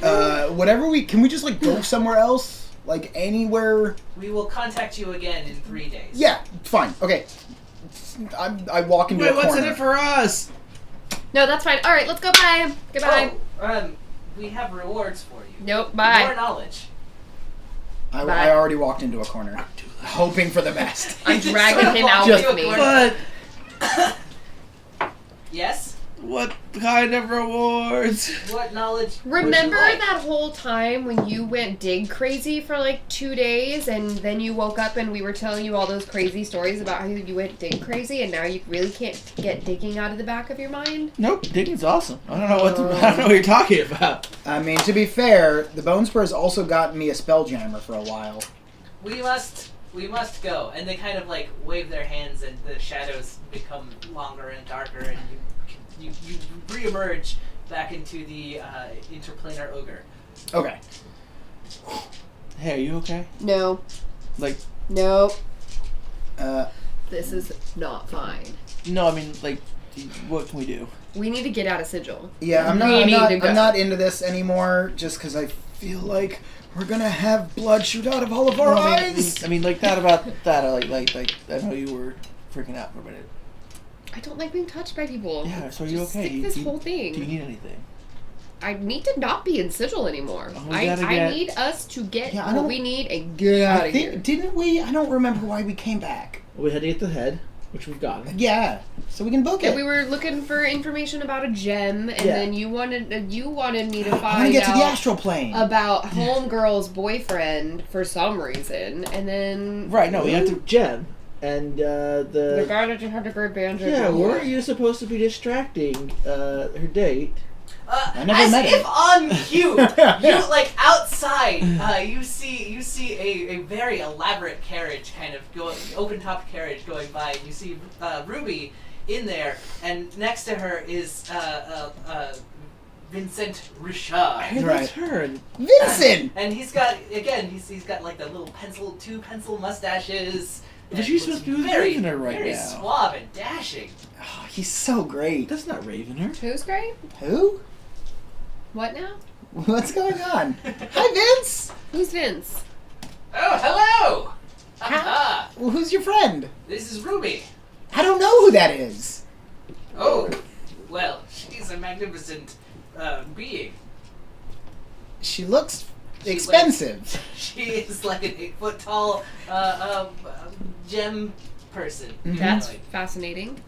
Can we just, like, go somewhere else? Like, anywhere? We will contact you again in 3 days. Yeah, fine. Okay. I walk into a Wait, corner. what's in it for us? No, that's fine. All right, let's go. Bye. Goodbye. Oh, we have rewards for you. Nope. More Bye. knowledge. I Bye. already walked into a corner, hoping for the best. I'm dragging him out Just- with me. But Yes? what kind of rewards? What knowledge Remember would you like? that whole time when you went dig crazy for like 2 days and then you woke up and we were telling you all those crazy stories about how you went dig crazy and now you really can't get digging out of the back of your mind? Nope, digging's awesome. I don't know what you're talking about. I mean, to be fair, the Bone Spurs also got me a Spelljammer for a while. We must go. And they kind of like wave their hands and the shadows become longer and darker and you re-emerge back into the interplanar ogre. Okay. Hey, are you okay? No. Like, Nope. Uh, This is not fine. no, I mean, like, what can we do? We need to get out of Sigil. yeah, I'm We need to go. not into this anymore, just because I feel like we're gonna have blood shoot out of all of our eyes. I mean, like that about that. Like, I know you were freaking out for a minute. I don't like being touched by people. Yeah, so are you Just okay? Stick this whole thing. Do you need anything? I need to not be in Sigil anymore. Oh, we I gotta get- need us to get Yeah, I what don't- we need and get out I of think, here. didn't we? I don't remember why we came back. Well, we had to get the head, which we've gotten. Yeah, so we can book And it. we were looking for information about a gem, and Yeah. then you wanted me to I want to find get to the out astral plane. about Homegirl's boyfriend for some reason, and then Right. No, we have to gem and the the. guy that you had to go banjo. Yeah, weren't you supposed to be distracting her date? I never As met if him. on cue, you like outside, you see a very elaborate carriage kind of go, open top carriage going by. You see Ruby in there, and next to her is Vincent Richard. Hey, Right. that's her. And Vincent! And he's got he's got like the little two pencil mustaches. But and she's looks supposed to be with very, Ravener right very now. suave and dashing. Oh, he's so great. That's not Ravener. Who's great? Who? What now? What's going on? Hi, Vince! Who's Vince? Oh, hello! How- Aha! Well, who's your friend? This is Ruby. I don't know who that is. Oh, well, she's a magnificent being. She looks She's expensive. She is like an 8 foot tall gem person. Mhm. That's Like, fascinating.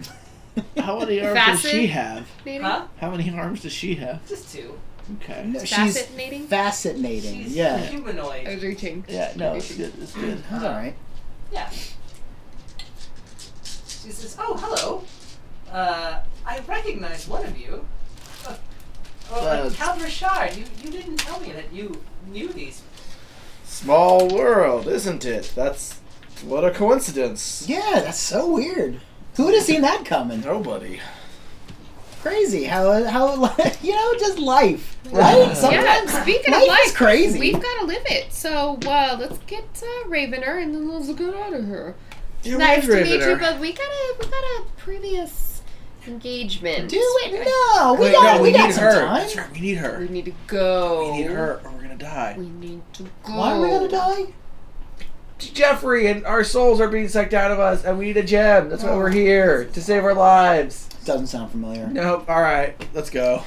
How many arms does she Facet? have? huh? How many arms does she have? Just 2. Okay. No, she's Fascinating? fascinating. She's Yeah. humanoid. I was reaching. Yeah, no, it's good. It's good. That's alright. Yeah. She says, "Oh, hello. I recognize one of you. Count Richard. You didn't tell me that you knew these." Small world, isn't it? That's What a coincidence. Yeah, that's so weird. Who would have seen that coming? Nobody. Crazy how just life, right? Yeah, Sometimes speaking of life life, is crazy. we've got to live it. So let's get Ravener and then let's get out of here. You Nice to read meet you, Ravener. but we got a previous engagement. Do it? No, we Wait, got no, we got need some her. time. That's right, we need her. We need to go. We need her or we're gonna die. We need to go. Why are we gonna die? Jeffrey and our souls are being sucked out of us and we need a gem. That's why we're here. To save our lives. Doesn't sound familiar. No, alright, let's go.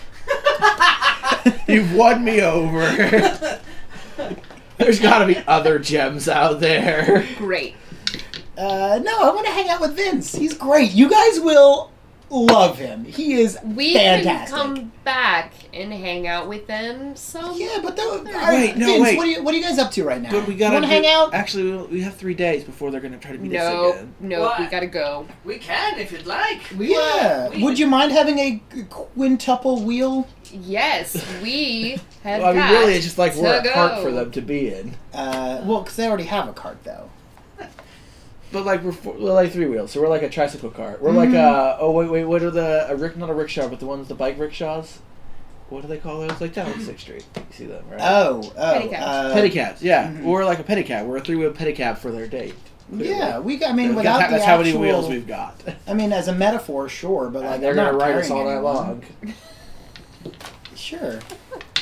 You've won me over. There's gotta be other gems out there. Great. No, I want to hang out with Vince. He's great. You guys will love him. He is We fantastic. can come back and hang out with them some. Yeah, but all Wait, right, no, Vince, wait. What are you guys up to right now? But we you gotta want to hang out? Actually, we have 3 days before they're gonna try to beat us No, again. no, What? we gotta go. We can if you'd like. Yeah. Would you mind having a quintuple wheel? Yes, we have Well, I mean, got really, it's just like we're to a cart go. for them to be in. Well, because they already have a cart, though. But like we're like 3 wheels, so we're like a tricycle cart. We're like what are not a rickshaw, but the ones the bike rickshaws? What do they call those? Like down on 6th Street, you see them, right? Pedicabs. Pedicabs, yeah. Mhm. We're like a pedicab. We're a 3-wheel pedicab for their date. Yeah, I mean, That's without the that's actual, how many wheels we've got. I mean, as a metaphor, sure, but like They're I'm gonna not ride us carrying all night anyone. long. Sure.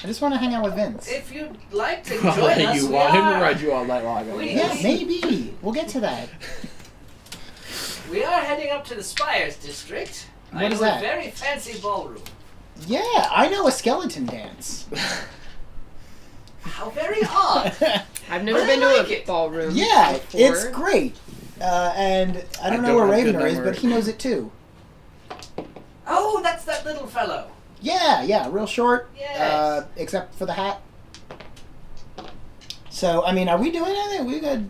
I just want to hang out with Vince. If you'd like to Well, join us, you we want him to are, ride you all night long. I We- guess. Yeah, maybe. We'll get to that. we are heading up to the Spires district. What I is know that? A very fancy ballroom. Yeah, I know a skeleton dance. How very odd. I've never But I been to like a it. ballroom. Yeah, before. it's great. And I don't know don't where have good Ravener is, memory. but he knows it too. Oh, that's that little fellow. Yeah, real short. Yes. Except for the hat. So, I mean, are we doing anything? We good?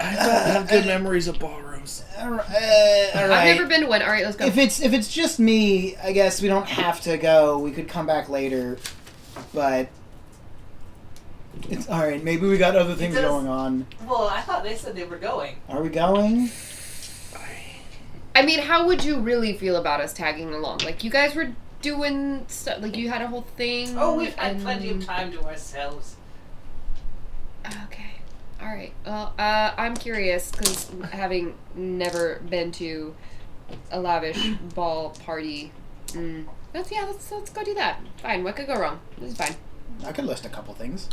I have good memories of ballrooms. All right. I've never been to one. All right, let's go. If it's just me, I guess we don't have to go. We could come back later, but it's all right. Maybe we got other things does- going on. Well, I thought they said they were going. Are we going? I mean, how would you really feel about us tagging along? Like, you guys were doing stuff. Like, you had a whole thing. Oh, we've had and- plenty of time to ourselves. Okay. All right. Well, I'm curious because having never been to a lavish ball party, let's go do that. Fine. What could go wrong? This is fine. I could list a couple things.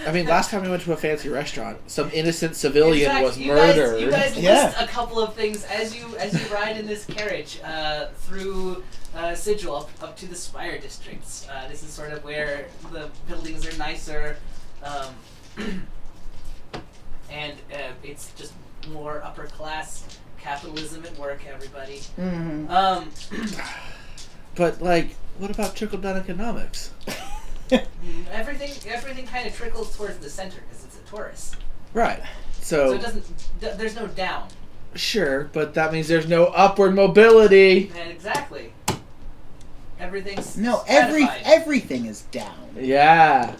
I mean, last time we went to a fancy restaurant, some innocent civilian In fact, was you murdered. You guys Yeah. list a couple of things as you ride in this carriage through Sigil up to the Spire districts. This is sort of where the buildings are nicer, and it's just more upper class capitalism at work. Everybody. Mm-hmm. But like, what about trickle-down economics? Everything kind of trickles towards the center because it's a Taurus. Right. So So it doesn't. There's no down. sure, but that means there's no upward mobility. And exactly. Everything's No, stratified. everything is down. Yeah.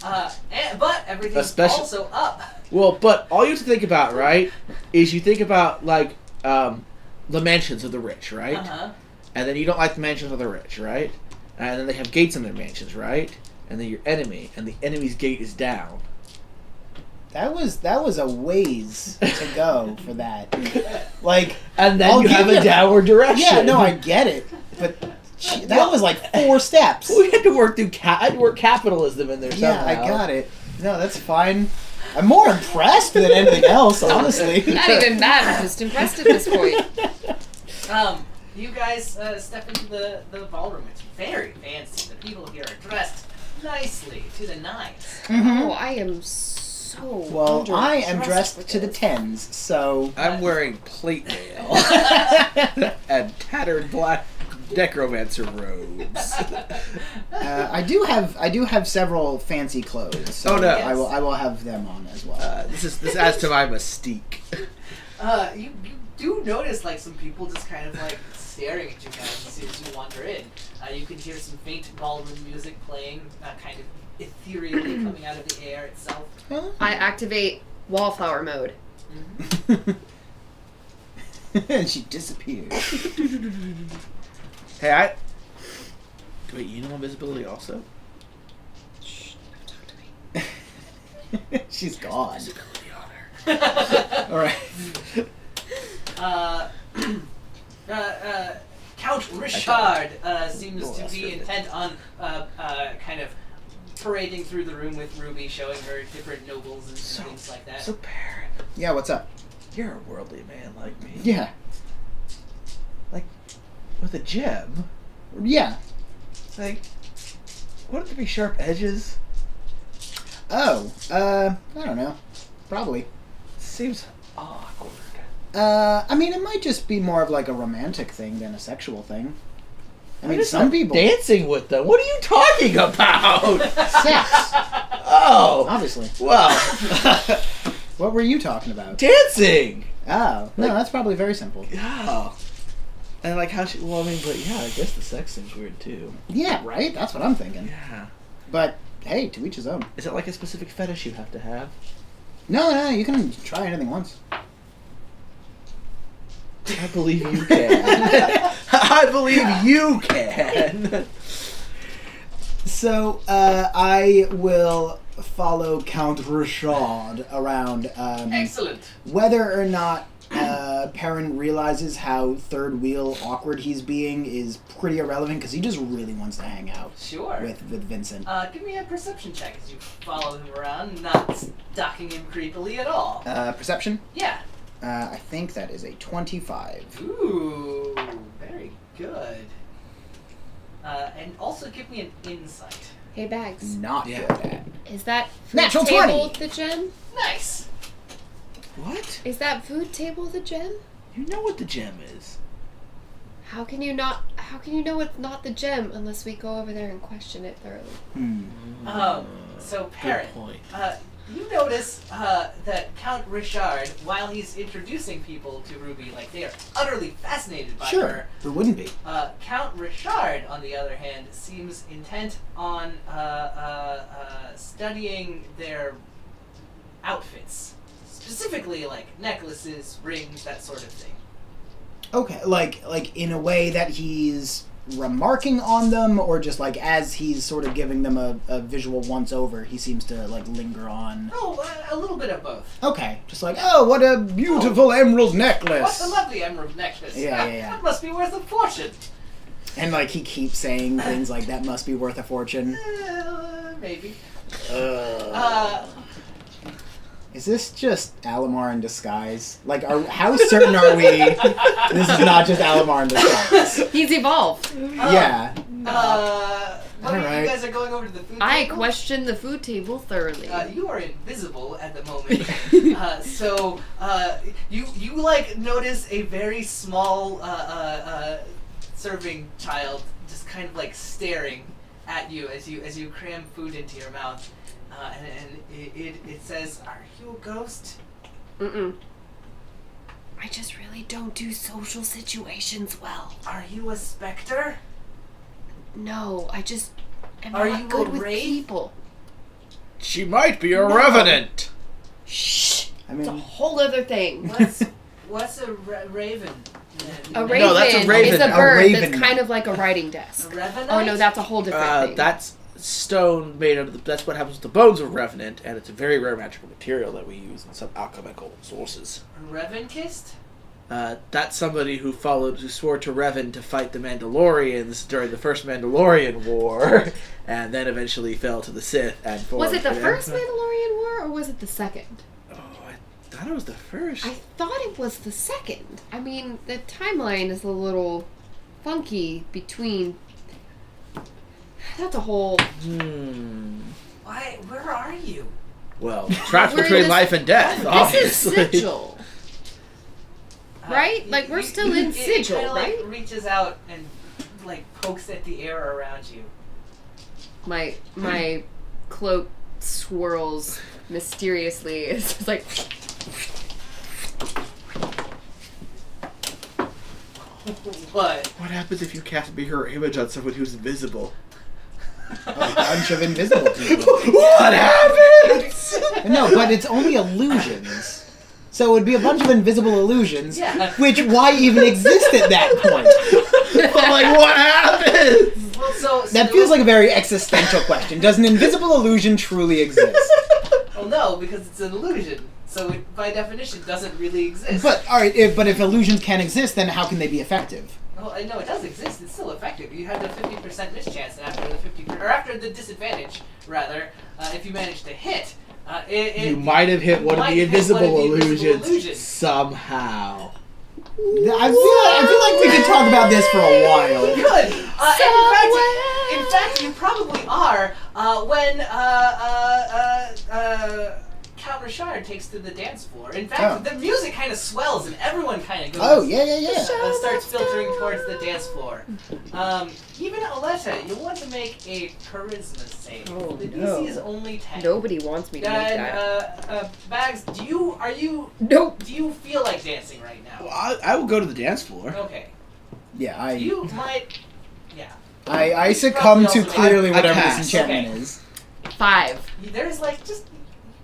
But everything's Especially- also up. Well, but all you have to think about, right, is you think about like the mansions of the rich, right? Uh-huh. And then you don't like the mansions of the rich, right? And then they have gates in their mansions, right? And then your enemy, and the enemy's gate is down. That was a ways to go for that. Like, And then I'll you give have you- a downward direction. yeah, no, I get it, but that was like 4 steps. We had to work through I had to work capitalism in there Yeah, somehow. I got it. No, that's fine. I'm more impressed than anything else, honestly. Not even that. I'm just impressed at this point. You guys step into the ballroom. It's very fancy. The people here are dressed nicely to the nines. Oh, I am so. Well, I am underdressed dressed with to the this. 10s, so I'm wearing plate mail and tattered black necromancer robes. I do have several fancy clothes. So Oh, no. I will have them on as well. This adds to my mystique. You do notice like some people just kind of like staring at you guys as soon as you wander in. You can hear some faint ballroom music playing, kind of ethereally coming out of the air itself. I activate wallflower mode. And she disappears. Hey, wait, you know invisibility also? Shh, don't talk to me. She's gone. Invisibility on her. Alright. Count Richard seems to be intent on kind of parading through the room with Ruby, showing her different nobles and things like that. So, Perrin, Yeah, what's up? you're a worldly man like me. Yeah. Like, with a gem, Yeah. like, wouldn't there be sharp edges? Oh, I don't know. Probably. Seems awkward. I mean, it might just be more of like a romantic thing than a sexual thing. I mean, just some not people... dancing with them. What are you talking about? Sex, Oh, obviously. well, What were you talking about? dancing. Oh, no, Like- that's probably very simple. Oh, and like how she. Well, I mean, but yeah, I guess the sex seems weird too. Yeah, right? That's what I'm thinking. Yeah. But, hey, to each his own. Is it like a specific fetish you have to have? No, you can try anything once. I believe you can. I believe you can. So, I will follow Count Richard around. Excellent. Whether or not Perrin realizes how third wheel awkward he's being is pretty irrelevant because he just really wants to hang out Sure. with Vincent. Give me a perception check as you follow him around, not stalking him creepily at all. Perception? Yeah. I think that is a 25. Ooh, very good. And also give me an insight. Hey, Bags. Not Yeah. good at. Is that food Natural table 20. the gem? Nice. What? Is that food table the gem? You know what the gem is. How can you know it's not the gem unless we go over there and question it thoroughly? So Perrin, Good point. you notice that Count Richard, while he's introducing people to Ruby, like they are utterly fascinated by Sure. her. Who wouldn't be? Count Richard, on the other hand, seems intent on studying their outfits, specifically like necklaces, rings, that sort of thing. Okay, like in a way that he's remarking on them, or just like as he's sort of giving them a visual once over, he seems to like linger on. Oh, a little bit of both. Okay, just like, oh, what a beautiful emerald necklace. What's a lovely emerald necklace? Yeah. That must be worth a fortune. And like he keeps saying things like that must be worth a fortune. Maybe. Is this just Alamar in disguise? Like, how certain are we this is not just Alamar in disguise? He's evolved. Yeah. You guys are going over to the food I table? question the food table thoroughly. You are invisible at the moment, so you like notice a very small serving child just kind of like staring at you as you cram food into your mouth, and it says, "Are you a ghost?" Mm-mm. I just really don't do social situations well. "Are you a specter?" No, I just am Are not you good a with wraith? people. She might be a No. revenant. Shh. I It's a mean, whole other thing. What's a raven? A raven, No, that's a raven. is a A bird raven. that's kind of like a writing desk. A revenant? Oh no, that's a whole different thing. That's stone made out of the, that's what happens with the bones of a revenant, and it's a very rare magical material that we use in some alchemical sources. a revenkist. That's somebody who swore to Revan to fight the Mandalorians during the first Mandalorian War, and then eventually fell to the Sith and Was it the formed- first Mandalorian War or was it the second? Oh, I thought it was the first. I thought it was the second. I mean, the timeline is a little funky between. That's a whole. Why? Where are you? Well, trapped We're in between this- life and death, This is obviously. Sigil. Right? Like, we're still in Sigil, it kinda, right? Like, reaches out and like pokes at the air around you. My cloak swirls mysteriously. It's just like. What? What happens if you cast mirror image on someone who's invisible? A bunch of invisible people. What happens? No, but it's only illusions. So it would be a bunch of invisible illusions, Yeah. which why even exist at that point? But like, what happens? Well, so That feels like a very existential question. Does an invisible illusion truly exist? Well, no, because it's an illusion. So it, by definition, doesn't really exist. But all right, if illusions can exist, then how can they be effective? Well, I know it does exist. It's still effective. You have the 50% mischance, and after the disadvantage, rather, if you manage to hit, You might have hit one of might the hit one invisible of the invisible illusions illusions. somehow. I feel like we could talk about this for a while. Good. And in fact, you probably are when Count Richard takes to the dance floor. In fact, the music kind of swells and everyone kind of goes. Oh yeah. Starts filtering towards the dance floor. Even Aletta, you want to make a charisma save. Oh, The DC no. is only 10. Nobody wants me to make that. And Bags, do you Nope. feel like dancing right now? Well, I will go to the dance floor. Okay. Yeah, You might. Yeah. I succumb to also- clearly I whatever pass. this enchantment Okay. is. 5. There's like just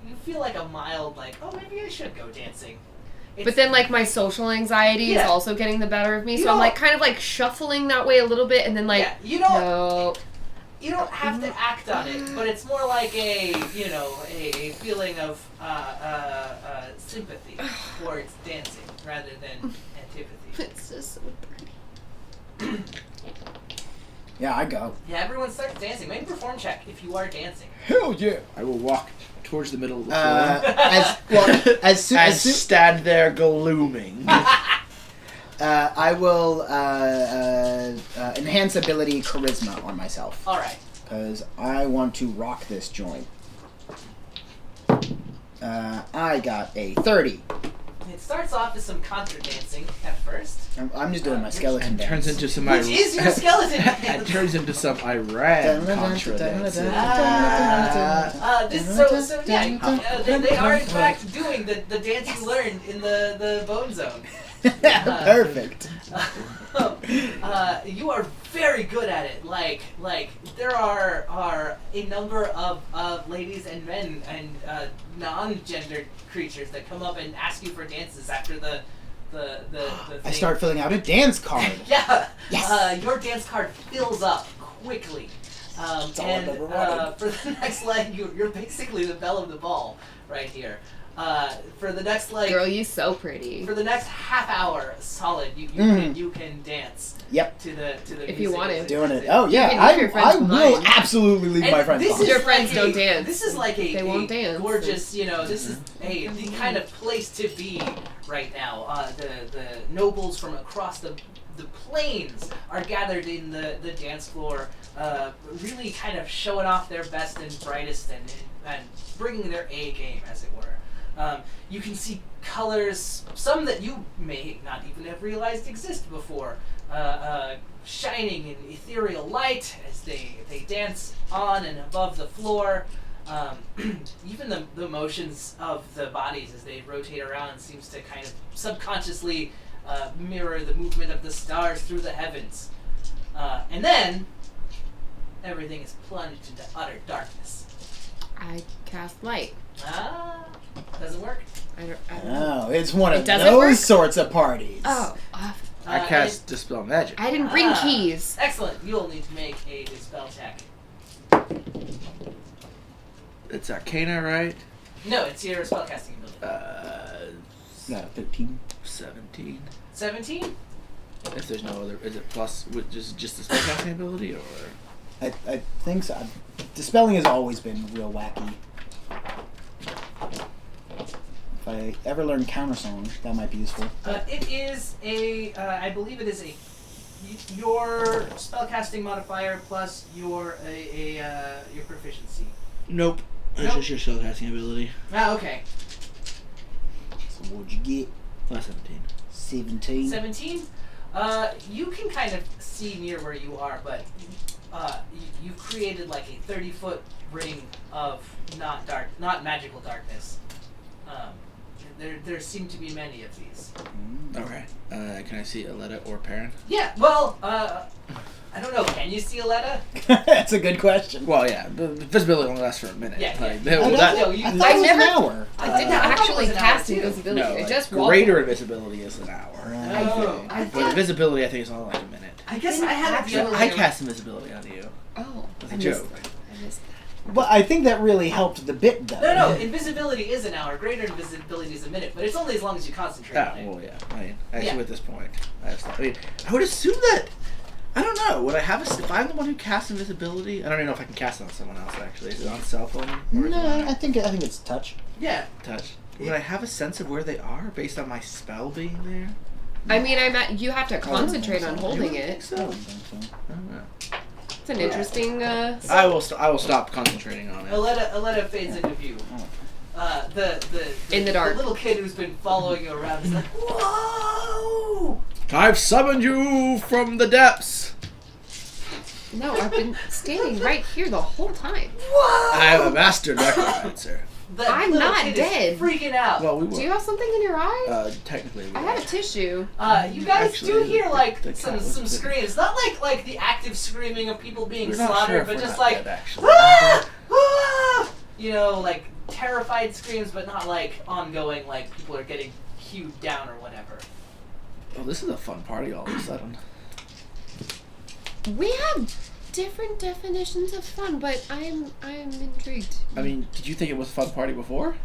you feel like a mild like, oh, maybe I should go dancing. But then, like, my social anxiety is Yeah. also getting the better of me, You so I'm, don't- like, kind of, like, shuffling that way a little bit, and then, like, yeah, you don't no. you don't have to act on it, but it's more like a a feeling of sympathy towards dancing rather than antipathy. It's just so pretty. Yeah, I go. Yeah, everyone starts dancing. Make a perform check if you are dancing. Hell yeah. I will walk towards the middle of the floor. As soon and as soon, stand there glooming. I will enhance ability charisma on myself All right. because I want to rock this joint. I got a 30. It starts off as some contra dancing at first. I'm just doing my skeleton And dance. turns into some Which is your skeleton and dance. turns into some Iran Contra dances. They are in fact doing the dance you learned in the bone zone. Perfect. You are very good at it. Like there are a number of ladies and men and non-gendered creatures that come up and ask you for dances after the I thing. start filling out a dance card. Yeah. Yes. Your dance card fills up quickly. all I've And ever wanted. for the next leg, you're basically the belle of the ball right here. For the next leg, Girl, you so pretty. for the next half hour, solid, you can dance. Yep. To the If you music want as to. Doing it. as Oh yeah, can leave your friends I will behind. absolutely leave And my friends this behind. Your is friends like don't a- dance. This is like They won't dance. gorgeous, this is the kind of place to be right now. The nobles from across the plains are gathered in the dance floor, really kind of showing off their best and brightest and bringing their A game, as it were. You can see colors, some that you may not even have realized exist before, shining in ethereal light as they dance on and above the floor. Even the motions of the bodies as they rotate around seems to kind of subconsciously mirror the movement of the stars through the heavens. And then everything is plunged into utter darkness. I cast light. Doesn't work. I don't know. Oh, it's one It of doesn't those work? sorts of parties. Oh, I cast Dispel Magic. I didn't bring keys. Excellent. You'll need to make a dispel check. It's Arcana, right? No, it's your spellcasting ability. No, 13. 17. 17? If there's no other, is it plus with just the spellcasting ability, or? I think so. Dispelling has always been real wacky. If I ever learn Countersong, that might be useful. It is I believe it is your spellcasting modifier plus your proficiency. Nope. It's Nope. just your spellcasting ability. Okay. So what'd you get? Plus 17. 17. 17? You can kind of see near where you are, but you've created like a 30-foot ring of not magical darkness. There seem to be many of these. Okay. Can I see Aletta or Perrin? Yeah. Well, I don't know. Can you see Aletta? That's a good question. Well, yeah. The visibility only lasts for a minute. Yeah, Like, yeah. Oh, that- No, you. I thought it was never- an hour. I didn't I thought it actually was an cast hour, too. invisibility. no, it like, just greater invisibility is an hour. Right. Oh, I But invisibility, I think, is only like a minute. I guess Didn't I had it the actually- other way I around. cast invisibility on you. Oh, That's I a missed joke. that. I missed that. But I think that really helped the bit, though. No, invisibility is an hour. Greater invisibility is a minute, but it's only as long as you concentrate Ah, on it. well, yeah. I mean, actually, Yeah. at this point, I would assume that. I don't know. Would I have if I'm the one who casts invisibility? I don't even know if I can cast it on someone else. Actually, is it on cell phone? Or is it No, on I think it's touch. Yeah. touch? Would I have a sense of where they are based on my spell being there? I mean, you have to concentrate on holding You don't it. think I don't so? think so. I don't know. It's an interesting. I will stop concentrating on it. Aletta fades into view. In the dark. The little kid who's been following you around is like, whoa! I've summoned you from the depths. No, I've been standing right here the whole time. Whoa! I am a master necromancer. The I'm little not kid dead. Is freaking out. Well, we Do were. you have something in your eye? Technically, we I were. have a tissue. You guys Actually, do hear like the some cat was bitten. screams, not like the active screaming of people being We're not slaughtered, sure if but we're just not like dead, actually. ah, ah, you know, like terrified screams, but not like ongoing, like people are getting hewed down or whatever. Oh, this is a fun party all of a sudden. We have different definitions of fun, but I'm intrigued. I mean, did you think it was a fun party before?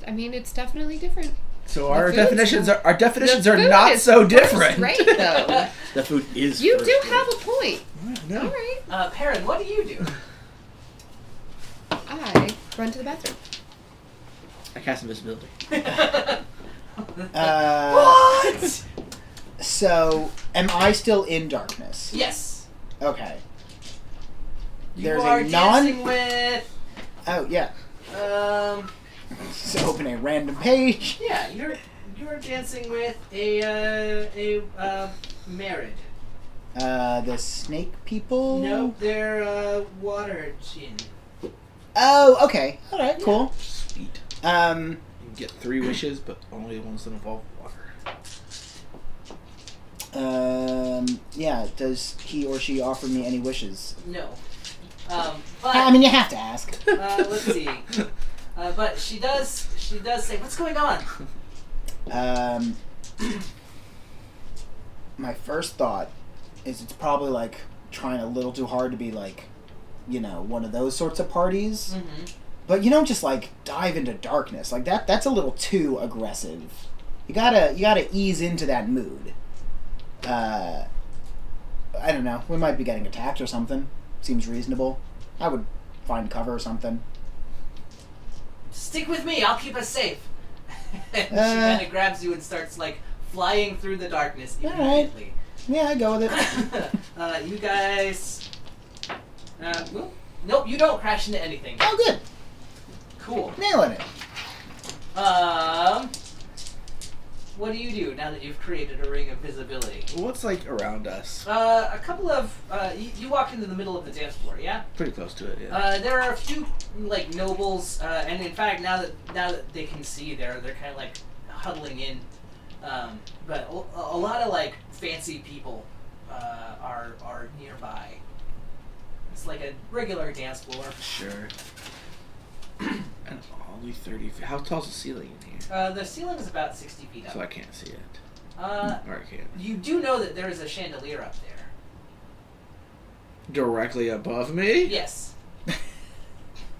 I mean, it's definitely different. So The our food's definitions cool. are definitions The are food not is so first different. rate, though. The food is. You first do rate. have a point. No. All right. Perrin, what do you do? I run to the bathroom. I cast invisibility. What? So, am I still in darkness? Yes. Okay. You There's are a dancing with. Oh, yeah. So open a random page. Yeah, you're dancing with a married. The snake people? No, they're water gin. Oh, okay. Alright, cool. Sweet. You can get 3 wishes, but only the ones that involve water. Yeah, does he or she offer me any wishes? No. But I mean, you have to ask. let's see. But she does say, "What's going on?" My first thought is it's probably like trying a little too hard to be like, you know, one of those sorts of parties. Mm-hmm. But you don't just like dive into darkness like that. That's a little too aggressive. You gotta ease into that mood. I don't know. We might be getting attacked or something. Seems reasonable. I would find cover or something. Stick with me. I'll keep us safe. And she kind of grabs you and starts like flying through the darkness All right. immediately. Yeah, I go with it. You guys. Well, nope, you don't crash into anything. Oh, good. Cool. Nailing it. What do you do now that you've created a ring of visibility? What's like around us? A couple of you walk into the middle of the dance floor, yeah. Pretty close to it, yeah. There are a few like nobles, and in fact, now that they can see, they're kind of like huddling in. But a lot of like fancy people are nearby. It's like a regular dance floor. Sure. And only 30 feet. How tall's the ceiling in here? The ceiling is about 60 feet up. So I can't see it. Or I can't. You do know that there is a chandelier up there. Directly above me? Yes.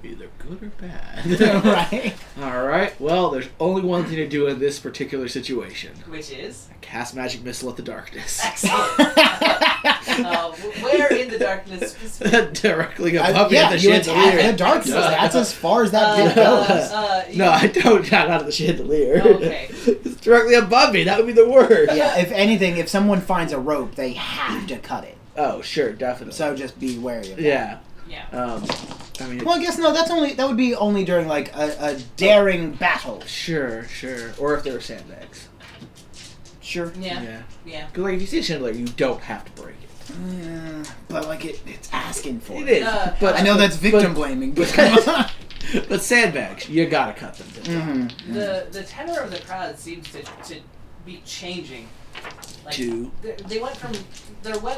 Either good or bad. Right. Alright, well, there's only one thing to do in this particular situation. Which is? I cast magic missile at the darkness. Excellent. Where in the darkness specifically? Directly above me Yeah, at the you attack chandelier. the darkness. That's as far as that bit goes. No, I don't. Not out of the chandelier. Okay. It's directly above me. That would be the worst. Yeah, if anything, if someone finds a rope, they have to cut it. Oh, sure, definitely. So just be wary of that. Yeah. Yeah. I mean, Well, I guess no. That would be only during like a daring battle. sure. Or if there were sandbags. Sure. Yeah. Because like if you see a chandelier, you don't have to break it. But like it's asking for It it. is. But I know that's victim but- blaming, but come on. But sandbags, you gotta cut them. Mm-hmm. The tenor of the crowd seems to be changing. Like, To? they went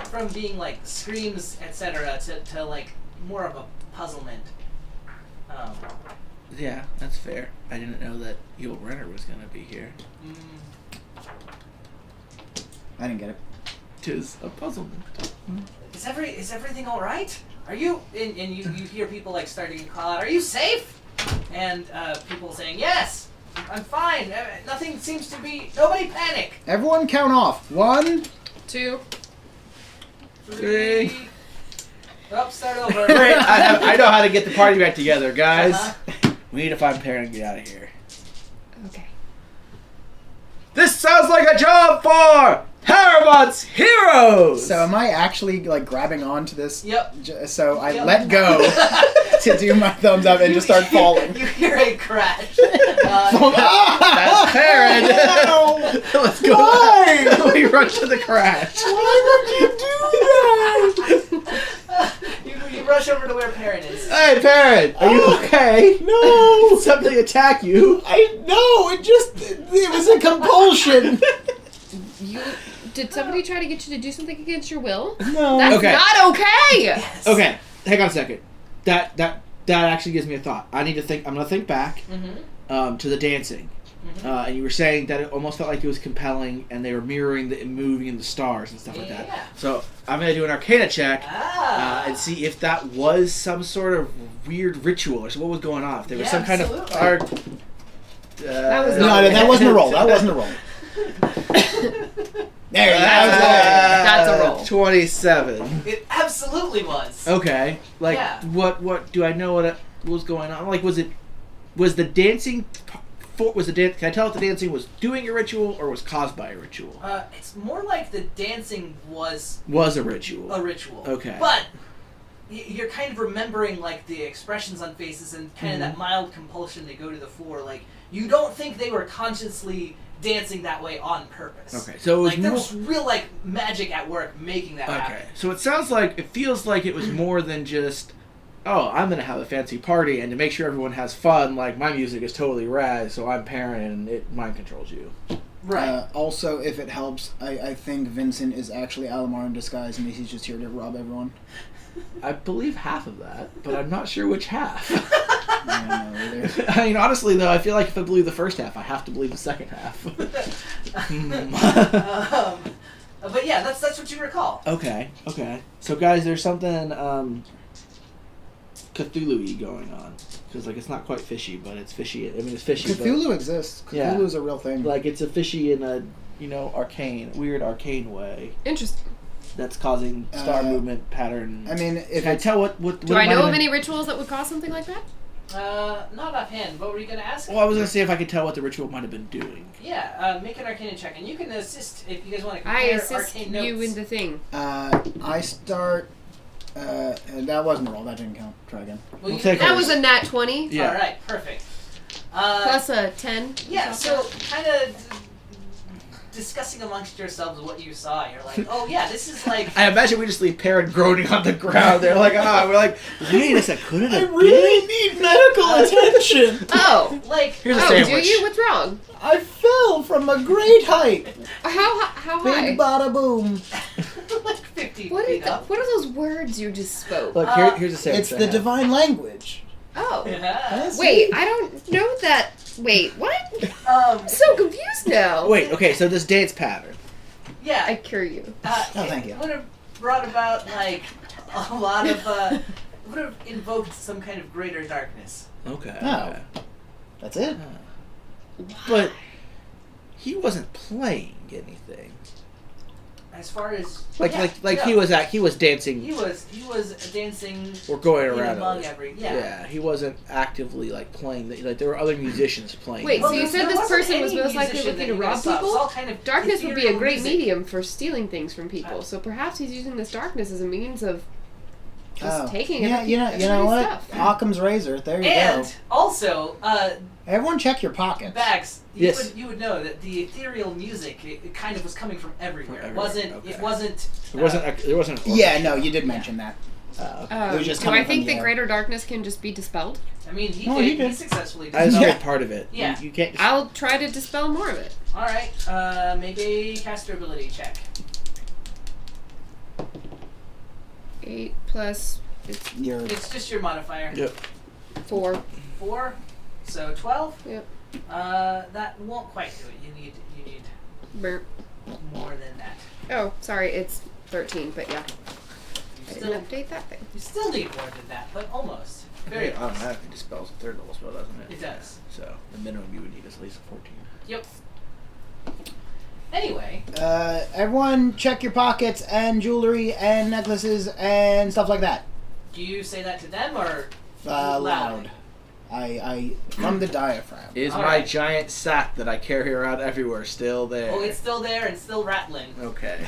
from being like screams, etc., to like more of a puzzlement. Yeah, that's fair. I didn't know that Yul Renner was gonna be here. I didn't get it. 'Tis a puzzlement. Is everything all right? Are you? And you hear people like starting to call out, "Are you safe?" And people saying, "Yes, I'm fine. Nothing seems to be. Nobody panic." Everyone count off. 1, 2. 3. Oh, start over. Wait, I know how to get the party back together, guys. Uh-huh. We need to find Perrin and get out of here. Okay. This sounds like a job for Paramount's Heroes! So am I actually like grabbing onto this? Yep. So I Yep. let go to do my thumbs up and just start falling. You hear a crash. That's Perrin! No! Let's go. Why? We rush to the crash. Why would you do that? You rush over to where Perrin is. Hey, Perrin! Are you okay? No! Did something attack you? It was a compulsion. Did somebody try to get you to do something against your will? No. That's Okay. not okay! Yes. Okay, hang on a second. That actually gives me a thought. I'm gonna think back to the dancing. And you were saying that it almost felt like it was compelling, and they were mirroring the moving in the stars and stuff like that. Yeah. So I'm gonna do an Arcana check and see if that was some sort of weird ritual or so what was going on. If there was some kind of absolutely. art. That was No, that wasn't a roll. That wasn't a roll. There you go. That's a roll. 27. It absolutely was. Okay. Like Yeah. what do I know what was going on? Like was the dancing can I tell if the dancing was doing a ritual or was caused by a ritual? It's more like the dancing was Was a ritual. a ritual. Okay. But you're kind of remembering like the expressions on faces and kind of that mild compulsion to go to the fore. Like you don't think they were consciously dancing that way on purpose. Okay, so it was like there more- was real like magic at work making that happen. Okay. So it feels like it was more than just, oh, I'm going to have a fancy party, and to make sure everyone has fun, like, my music is totally rad, so I'm Perrin, and it mind controls you. Right. Also, if it helps, I think Vincent is actually Alamar in disguise, and he's just here to rob everyone. I believe half of that, but I'm not sure which half. I don't know either. I mean, honestly, though, I feel like if I believe the first half, I have to believe the second half. But yeah, that's what you recall. Okay. So, guys, there's something Cthulhu-y going on. Because, like, it's not quite fishy, but it's fishy. I mean, it's fishy, Cthulhu exists. Yeah. Cthulhu is a real thing. but, like, it's a fishy in a, weird arcane way. Interesting. That's causing star movement pattern. I mean, if Can I it's, tell what Do I it might know have of been? any rituals that would cause something like that? Not offhand. What were you gonna ask? Well, I was gonna say if I could tell what the ritual might have been doing. Yeah, make an Arcana check, and you can assist if you guys want to I compare assist arcane you notes. in the thing. I start. That wasn't a roll. That didn't count. Try again. Well, you- take That hers. was a nat 20. Yeah. All right, perfect. Plus a 10. Yeah, so kind of discussing amongst yourselves what you saw. You're like, oh yeah, this is like. I imagine we just leave Perrin groaning on the ground. They're like, we're like, wait a second, could it have been? need medical attention. Oh. Like, Here's a Oh, sandwich. do you? What's wrong? I fell from a great height. How high? Big bada boom. like 50 What feet are, up. what are those words you just spoke? Look, here's a sandwich. It's I the have. divine language. Oh. Yeah. Wait, I don't know that. Wait, what? Um, I'm so confused now. Wait, okay, so this dance pattern. yeah. I cure you. Oh, thank you. It would have brought about like a lot of. It would have invoked some kind of greater darkness. Okay. Oh. That's it. But he wasn't playing anything. As far as Like yeah. he was dancing He was dancing or going in around. among it. every He wasn't actively like playing. Like there were other musicians playing. Wait, Well, so you there- said there this wasn't person was any most likely musician looking that to you rob guys saw. It was people? all kind of Darkness would be a ethereal great music. medium for stealing things from people. So perhaps he's using this darkness as a means of just taking it. Yeah, you know what? Stuff. Occam's razor. There you And go. also, Everyone, check your pockets. Bags, Yes. you would know that the ethereal music it kind of was coming from everywhere. From It wasn't. everywhere, It okay. wasn't. There wasn't. Yeah, no, you did mention that. It was just do coming I think from the that air. greater darkness can just be dispelled? I mean, he Oh, did. he He did. successfully did. I was Yeah. part of it. Yeah. You can't. I'll try to dispel more of it. All right. Make a caster ability check. 8 plus It's just your modifier. Yep. 4. 4, so 12. Yep. That won't quite do it. You need Burp. more than that. Oh, sorry, it's 13, but yeah. I You didn't update that thing. still need more than that, but almost. Very It close. automatically dispels a third level spell, doesn't it? It does. So the minimum you would need is at least a 14. Yep. Anyway, Everyone, check your pockets and jewelry and necklaces and stuff like that. do you say that to them or Loud. I from the diaphragm. Is All my right. giant sack that I carry around everywhere still there? Oh, it's still there and still rattling. Okay.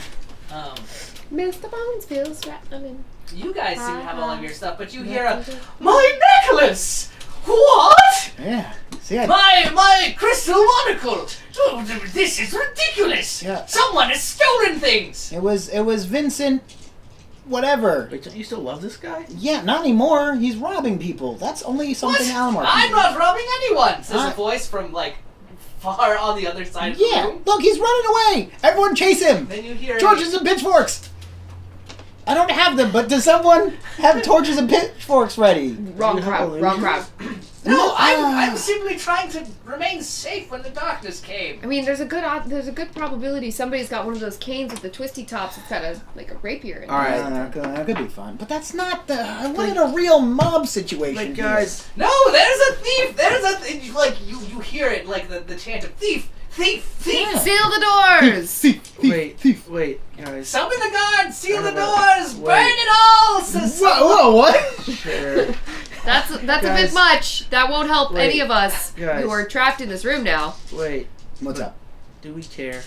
Mr. Bones feels rattling. You guys seem to have all of your stuff, but you hear Yes, a we do. my necklace. What? Yeah. See, I My crystal monocle! Oh, this is ridiculous! Yeah. Someone has stolen things! it was Vincent. Whatever. Wait, don't you still love this guy? Yeah, not anymore. He's robbing people. That's only something What? Alamar can I'm do. not robbing anyone! Says I- a voice from, like, far on the other side of the Yeah, room. look, he's running away. Everyone chase him. Then you hear Torches and pitchforks. I don't have them, but does someone have torches and pitchforks ready? Wrong You have crowd. Wrong crowd. No, I'm simply trying to remain safe when the darkness came. I mean, there's a good probability somebody's got one of those canes with the twisty tops. It's got a rapier in it. All right. That could be fun, but that's not the. I wanted a real mob situation. Like, here. guys, No, there's a thief! There's a like you hear it like the chant of thief, thief, thief. Yeah. Seal the doors. wait, guys. Summon the guards, seal the Wait. doors, burn it all. Says Whoa, what? Sure. That's a Guys. bit much. That won't help Wait. any of us Guys. who are trapped in this room now. Wait, What's up? do we care?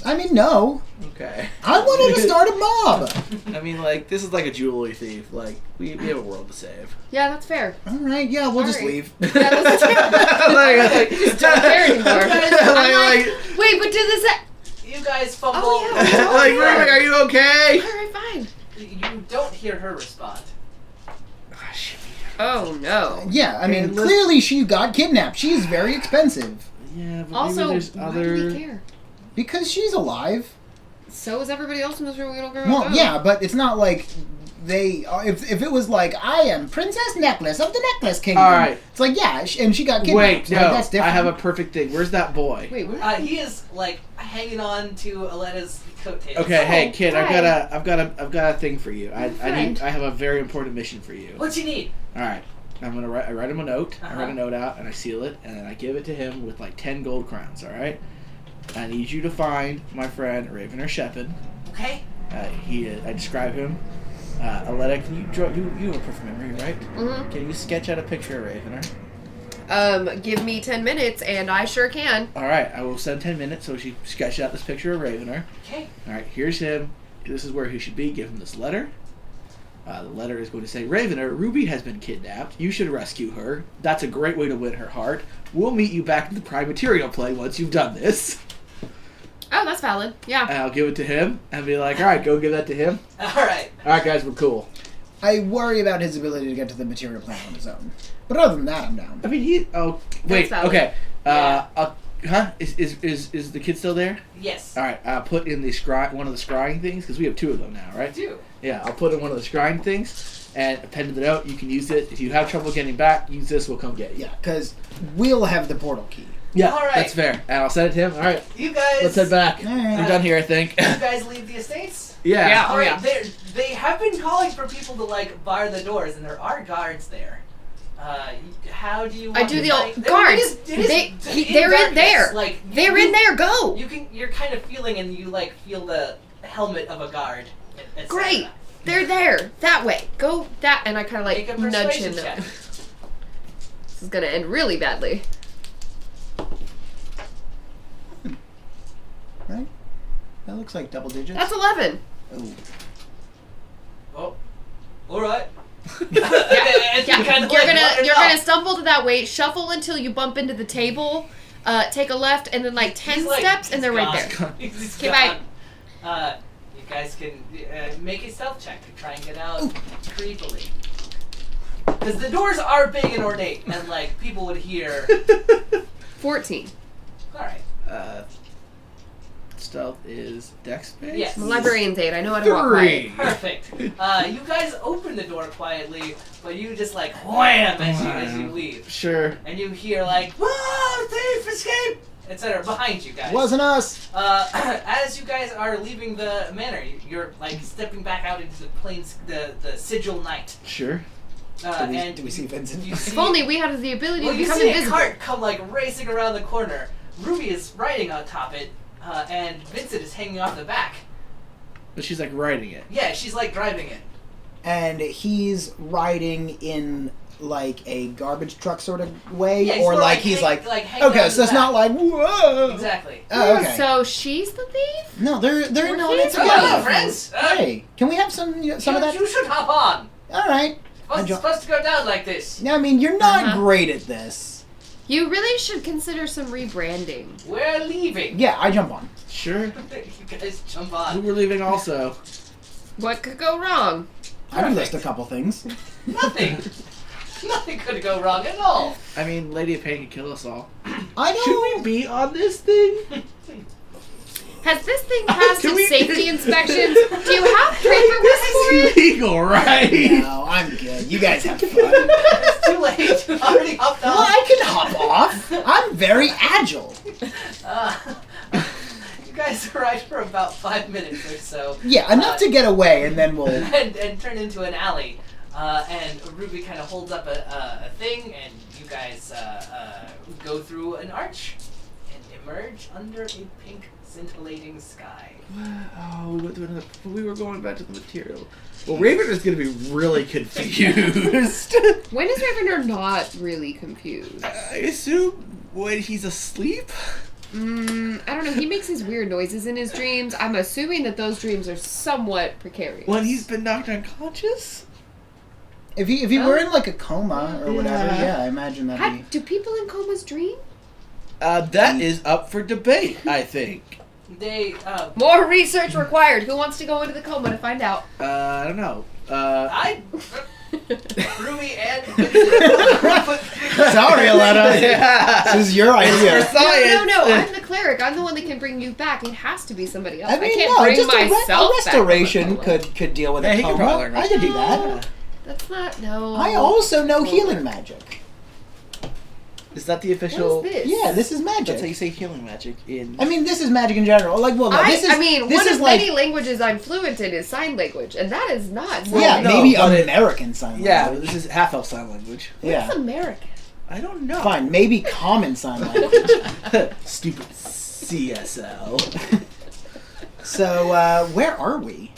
I mean, no. Okay. I wanted to start a mob. I mean, like, this is like a jewelry thief. Like, we have a world to save. Yeah, that's fair. All right, yeah, we'll just Sorry. leave. Yeah, that's fair. Just don't care anymore. like, Wait, but do this. you guys fumble. Oh, yeah. like, Ruben, are you okay? All right, fine. You don't hear her respond. Ah, shit. Oh no. Yeah, I mean, Okay, let's- clearly she got kidnapped. She's very expensive Yeah, but Also, maybe there's why other. do we care? because she's alive. So is everybody else in this room. We don't care Well, about. yeah, but it's not like they. If it was like I am Princess Necklace of the Necklace Kingdom, All right. it's like yeah, and she got kidnapped. Wait, no, Like, that's different. I have a perfect thing. Where's that boy? Wait, what? He is like hanging on to Aletta's coattails. Okay, hey kid, hi. I've got a thing for you. I Friend. have a very important mission for you. What you need? All right, I write him a note. I Uh-huh. write a note out and I seal it and then I give it to him with like 10 gold crowns. All right. I need you to find my friend Ravener Shepard. Okay. I describe him. Aletta, can you draw? You have a perfect memory, right? Mm-hmm. Can you sketch out a picture of Ravener? Give me 10 minutes, and I sure can. All right, I will send 10 minutes. So she sketched out this picture of Ravener. Okay. All right, here's him. This is where he should be. Give him this letter. The letter is going to say, Ravener, Ruby has been kidnapped. You should rescue her. That's a great way to win her heart. We'll meet you back in the Prime Material play once you've done this. Oh, that's valid. Yeah. And I'll give it to him and be like, all right, go give that to him. All right. All right, guys, we're cool. I worry about his ability to get to the material plane on his own. But other than that, I'm down. I mean, oh, wait, valid. okay. Yeah. Huh? Is the kid still there? Yes. All right, I'll put in one of the scrying things, because we have 2 of them now, right? I do. Yeah, I'll put in one of the scrying things and append to the note. You can use it. If you have trouble getting back, use this. We'll come get you. Yeah, because we'll have the portal key. Yeah, All right. that's fair. And I'll send it to him. All right, You guys. let's head back. All right. We're done here, I think. You guys leave the estates. Yeah. Yeah. All Oh, right. yeah. They have been calling for people to like bar the doors, and there are guards there. How do you? I Want do to the fight? old guards. They're in there. Like They're in there. Go. You're kind of feeling, and you like feel the helmet of a guard. et cetera. Great. They're there. That way. Go that. And I kind of Make like a nudge persuasion him. check. This is gonna end really badly. Right? That looks like double digits. That's 11. Oh. Oh. All right. Yeah. You're gonna stumble to that way, shuffle until you bump into the table, take a left, and then like 10 steps, and they're right there. He's Okay, bye. gone. You guys can make a stealth check to try and get out creepily. Because the doors are big and ornate, and like people would hear. 14. All right. Stealth is dex based? Yes. I'm a librarian's aid. I know how to walk quiet. 3. Perfect. You guys open the door quietly, but you just like wham as you leave, Sure. and you hear like "Whoa, thief, escape!" etc. behind you guys. Wasn't us. As you guys are leaving the manor, you're like stepping back out into the plains, the sigil night. Sure. Do we see Vincent? You If see, only we had the ability well, to you become see invisible. a cart come like racing around the corner. Ruby is riding on top it, and Vincent is hanging off the back. But she's like riding it. Yeah, she's like driving it. And he's riding in like a garbage truck sort of way, Yeah, he's or more like he's hanging okay, on so the it's not back. like whoa. Exactly. Oh, okay. So she's the thief? No, they're We're not kids. together. Hello, friends. Hey, can we have some of that? You should hop on. All right. It's supposed to go down like this. I mean, you're not Uh-huh. great at this. You really should consider some rebranding. We're leaving. Yeah, I jump on. Sure. You guys jump Who on. we're leaving also. What could go wrong? I can list a couple things. Nothing. Nothing could go wrong at all. I mean, Lady of Pain could kill us all. I know. Should we be on this thing? Has this thing passed Can its we- safety inspections? Do you have paperwork for it? Illegal, right? No, I'm good. You guys have fun. It's too late. You already hopped Well, on. I can hop off. I'm very agile. You guys ride for about 5 minutes or so. Yeah, enough to get away, and then we'll. and turn into an alley. And Ruby kind of holds up a thing, and you guys go through an arch and emerge under a pink scintillating sky. Oh, we were going back to the material. Well, Raven is going to be really confused. When is Ravener not really confused? I assume when he's asleep? I don't know. He makes these weird noises in his dreams. I'm assuming that those dreams are somewhat precarious. When he's been knocked unconscious? If he were in like a coma or whatever, Yeah. yeah, I imagine that'd be. Do people in comas dream? That is up for debate, I think. They, More research required. Who wants to go into the coma to find out? I don't know. Ruby and Sorry, Aletta. Yeah. This is your idea. No. I'm the cleric. I'm the one that can bring you back. It has to be somebody else. I mean, can't no, bring just myself a restoration back from a coma. could deal with Yeah, a he could coma. probably learn I could do that. That's not no. I also know healing magic. Is that the official? What is this? Yeah, this is That's how you magic. say healing magic in. I mean, this is magic in general. Like, well, no, this is. I mean, this one is of like, many languages I'm fluent in is sign language, and that is not. Sign Yeah, language. No, maybe but American sign Yeah, language. this is half elf sign language. Yeah, What's American? I don't know. fine. Maybe common sign language. Stupid CSL. So, where are we?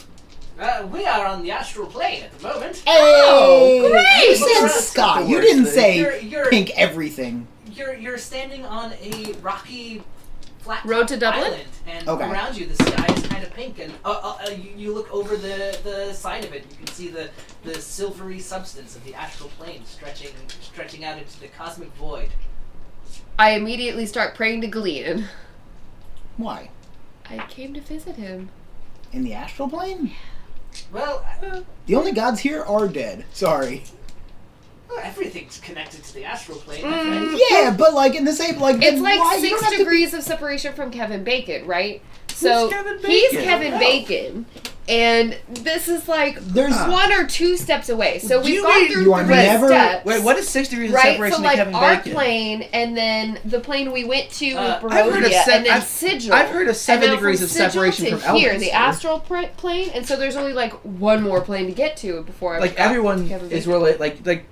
we are on the astral plane at the moment. Hey, Oh, great! You said That's Scott. the You worst didn't thing. say You're- pink everything. You're standing on a rocky, flat Road to Dublin? island, and Okay. around you the sky is kind of pink. And you look over the side of it. You can see the silvery substance of the astral plane stretching out into the cosmic void. I immediately start praying to Galean. Why? I came to visit him. In the astral plane? Well, The only gods here are dead. Sorry. everything's connected to the astral plane, my friend. Yeah, but like in the same like. It's then like why? You don't 6 have to be- degrees of separation from Kevin Bacon, right? So Kevin he's Bacon? Kevin Oh. Bacon, and this is like There's- 1 or 2 steps away. So Do we've you gone mean through you are 3 never- steps. Wait, what is 6 degrees of Right, separation so like to Kevin our Bacon? plane, and then the plane we went to I've with heard of Barovia, se- and then I've- Sigil. I've heard of 7 and then degrees from of Sigil separation to from here, Elvis. the astral plane, and so there's only like 1 more plane to get to before I Like got everyone Kevin is Bacon. really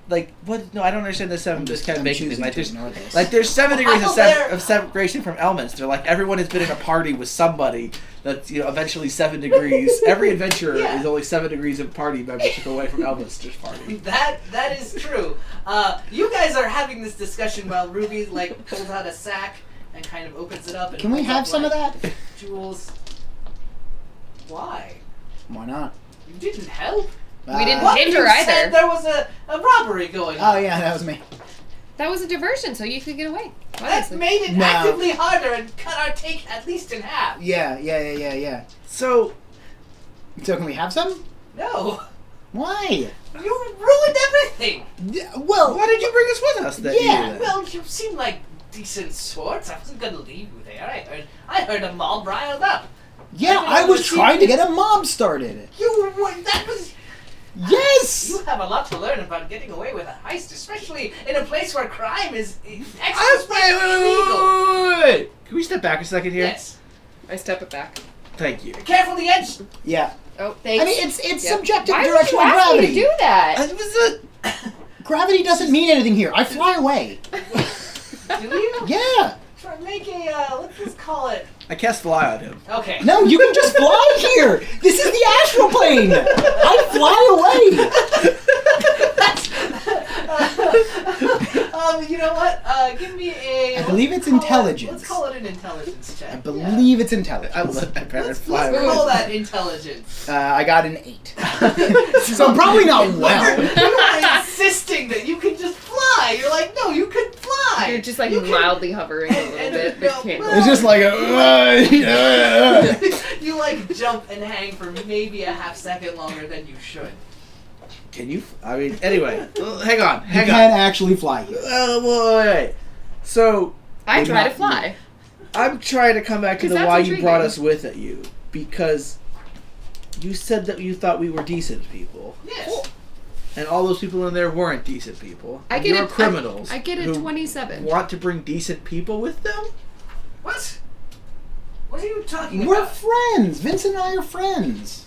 like what? No, I don't understand the 7 this Kevin I'm Bacon thing. choosing Like to there's ignore this. like there's 7 degrees Oh, of, there- of separation from elements. They're like everyone has been in a party with somebody that's eventually 7 degrees. Every adventurer Yeah. is only 7 degrees of party membership away from Elvis' party. That is true. You guys are having this discussion while Ruby like pulls out a sack and kind of opens it up. And Can we pulls have up, some of like, that? Jewels. Why? Why not? You didn't help. We didn't What? hinder You either. said there was a robbery going on. Oh yeah, that was me. That was a diversion, so you could get away. That Honestly. made it No. actively harder and cut our take at least in half. Yeah. So So can we have some? No. Why? You ruined everything. Yeah, well, Why did you bring us with us? That Yeah, year, then? Well, you seem like decent sorts. I wasn't gonna leave you there. I heard a mob riled up. yeah, I was trying to get a mob started. That was. Yes! You have a lot to learn about getting away with a heist, especially in a place where crime is Wait. illegal. Can we step back a second here? Yes. I step it back. Thank you. Careful the edge. Yeah. Oh, thanks. I mean, it's Yep. subjective Why would directional you ask gravity. me to do that? It was a... Gravity doesn't mean anything here. I fly away. Do you? Yeah. Try make a. Let's just call it. I cast fly on him. Okay. No, you can just fly here. This is the astral plane. I fly away. You know what? Give me a. I believe it's let's call intelligence. Let's call it an intelligence check. I believe it's intelligence. I let my parents Let's fly call away. that intelligence. I got an 8. So probably not well. You are insisting that you can just fly. You're like, no, you can fly. You're just like You can- mildly hovering a little bit, but can't go. It's just like a. You like jump and hang for maybe a half second longer than you should. Can you... I mean, anyway. Hang on. You Hang can on. actually fly here. Wait. So, I Maybe try to not fly. I'm trying to come back to 'Cause the that's why you brought intriguing. us with you. Because you said that you thought we were decent people. Yes. And all those people in there weren't decent people. I And get you're it. criminals. I get a who 27. Want to bring decent people with them? What? What are you talking We're about? friends. Vincent and I are friends.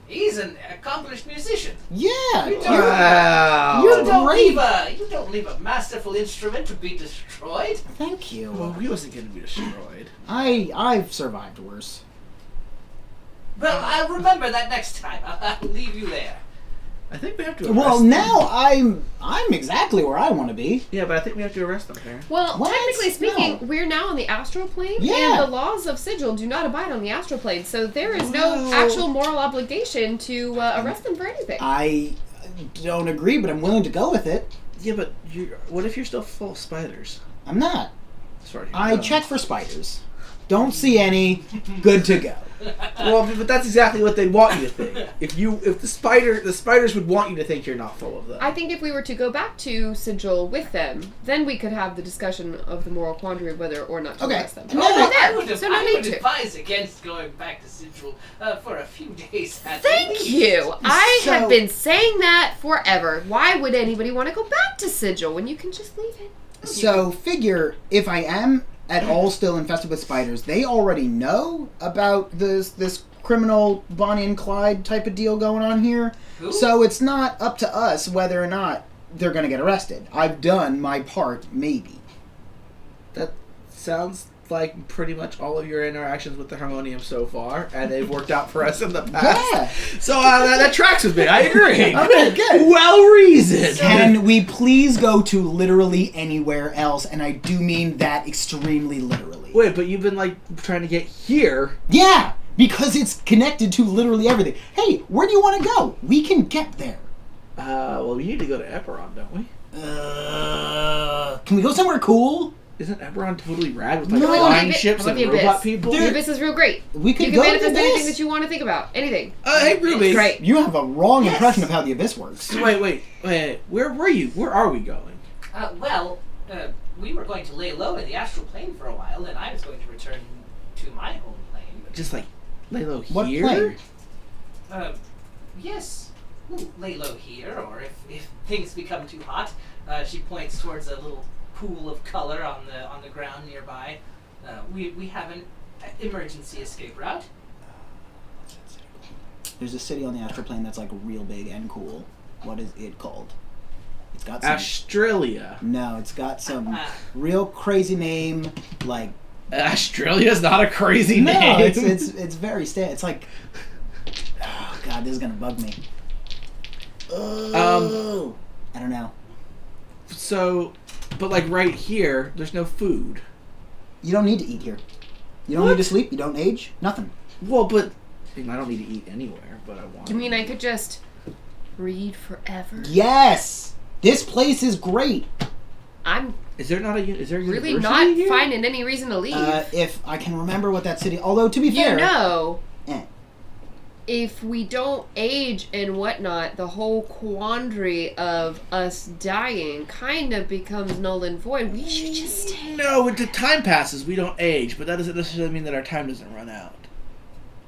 He's an accomplished musician. Yeah. You don't- Wow. You're You great. don't leave a masterful instrument to be destroyed. Thank you. Well, he wasn't going to be destroyed. I've survived worse. Well, I'll remember that next time. I'll leave you there. I think we have to arrest Well, them. now I'm exactly where I want to be. Yeah, but I think we have to arrest them, Karen. Well, What? technically speaking, No. we're now on the astral plane, Yeah. and the laws of Sigil do not abide on the astral plane, so there is no Whoa. actual moral obligation to arrest them for anything. I don't agree, but I'm willing to go with it. Yeah, but what if you're still full of spiders? I'm not. As far as you I know. check for spiders. Don't see any. Good to go. Well, but that's exactly what they want you to think. If the spiders would want you to think you're not full of them. I think if we were to go back to Sigil with them, then we could have the discussion of the moral quandary of whether or not to Okay. arrest them. No, But no, we're I there, would, so no I need would to. advise against going back to Sigil for a few days. At Thank least. you. I So- have been saying that forever. Why would anybody want to go back to Sigil when you can just leave it? So figure if I am at all still infested with spiders, they already know about this criminal Bonnie and Clyde type of deal going on here. Who? So it's not up to us whether or not they're going to get arrested. I've done my part, maybe. That sounds like pretty much all of your interactions with the Harmonium so far, and they've worked out for us in the past. Yeah. So that tracks with me. I agree. Okay, good. Well reasoned. Can we please go to literally anywhere else? And I do mean that extremely literally. Wait, but you've been like trying to get here. Yeah, because it's connected to literally everything. Hey, where do you want to go? We can get there. Well, we need to go to Eberron, don't we? Can we go somewhere cool? Isn't Eberron totally rad with like No. flying How ships about and the Abyss? robot people? Dude. The Abyss is real great. We You could can go to manifest the anything Abyss. that you want to think about. Anything. Hey, Ruby. Great. You have a wrong Yes. impression of how the Abyss works. Wait. Where were you? Where are we going? We were going to lay low in the astral plane for a while, and I was going to return to my home plane. Just like lay low What here? plane? Yes. We'll lay low here, or if things become too hot, she points towards a little pool of color on the ground nearby. We have an emergency escape route. There's a city on the astral plane that's like real big and cool. What is it called? It's got some. Australia. No, it's got some real crazy name. Like Australia's not a crazy no, name. it's very It's like. Oh God, this is gonna bug me. Oh, I don't know. So, but like right here, there's no food. You don't need to eat here. You don't What? need to sleep. You don't age. Nothing. Well, but I mean, I don't need to eat anywhere, but I want. You mean I could just read forever? Yes, this place is great. I'm Is there not a? Is there a really university not here? finding any reason to leave. If I can remember what that city. Although to be you fair, know. if we don't age and whatnot, the whole quandary of us dying kind of becomes null and void. We should just stay. No, when the time passes, we don't age, but that doesn't necessarily mean that our time doesn't run out.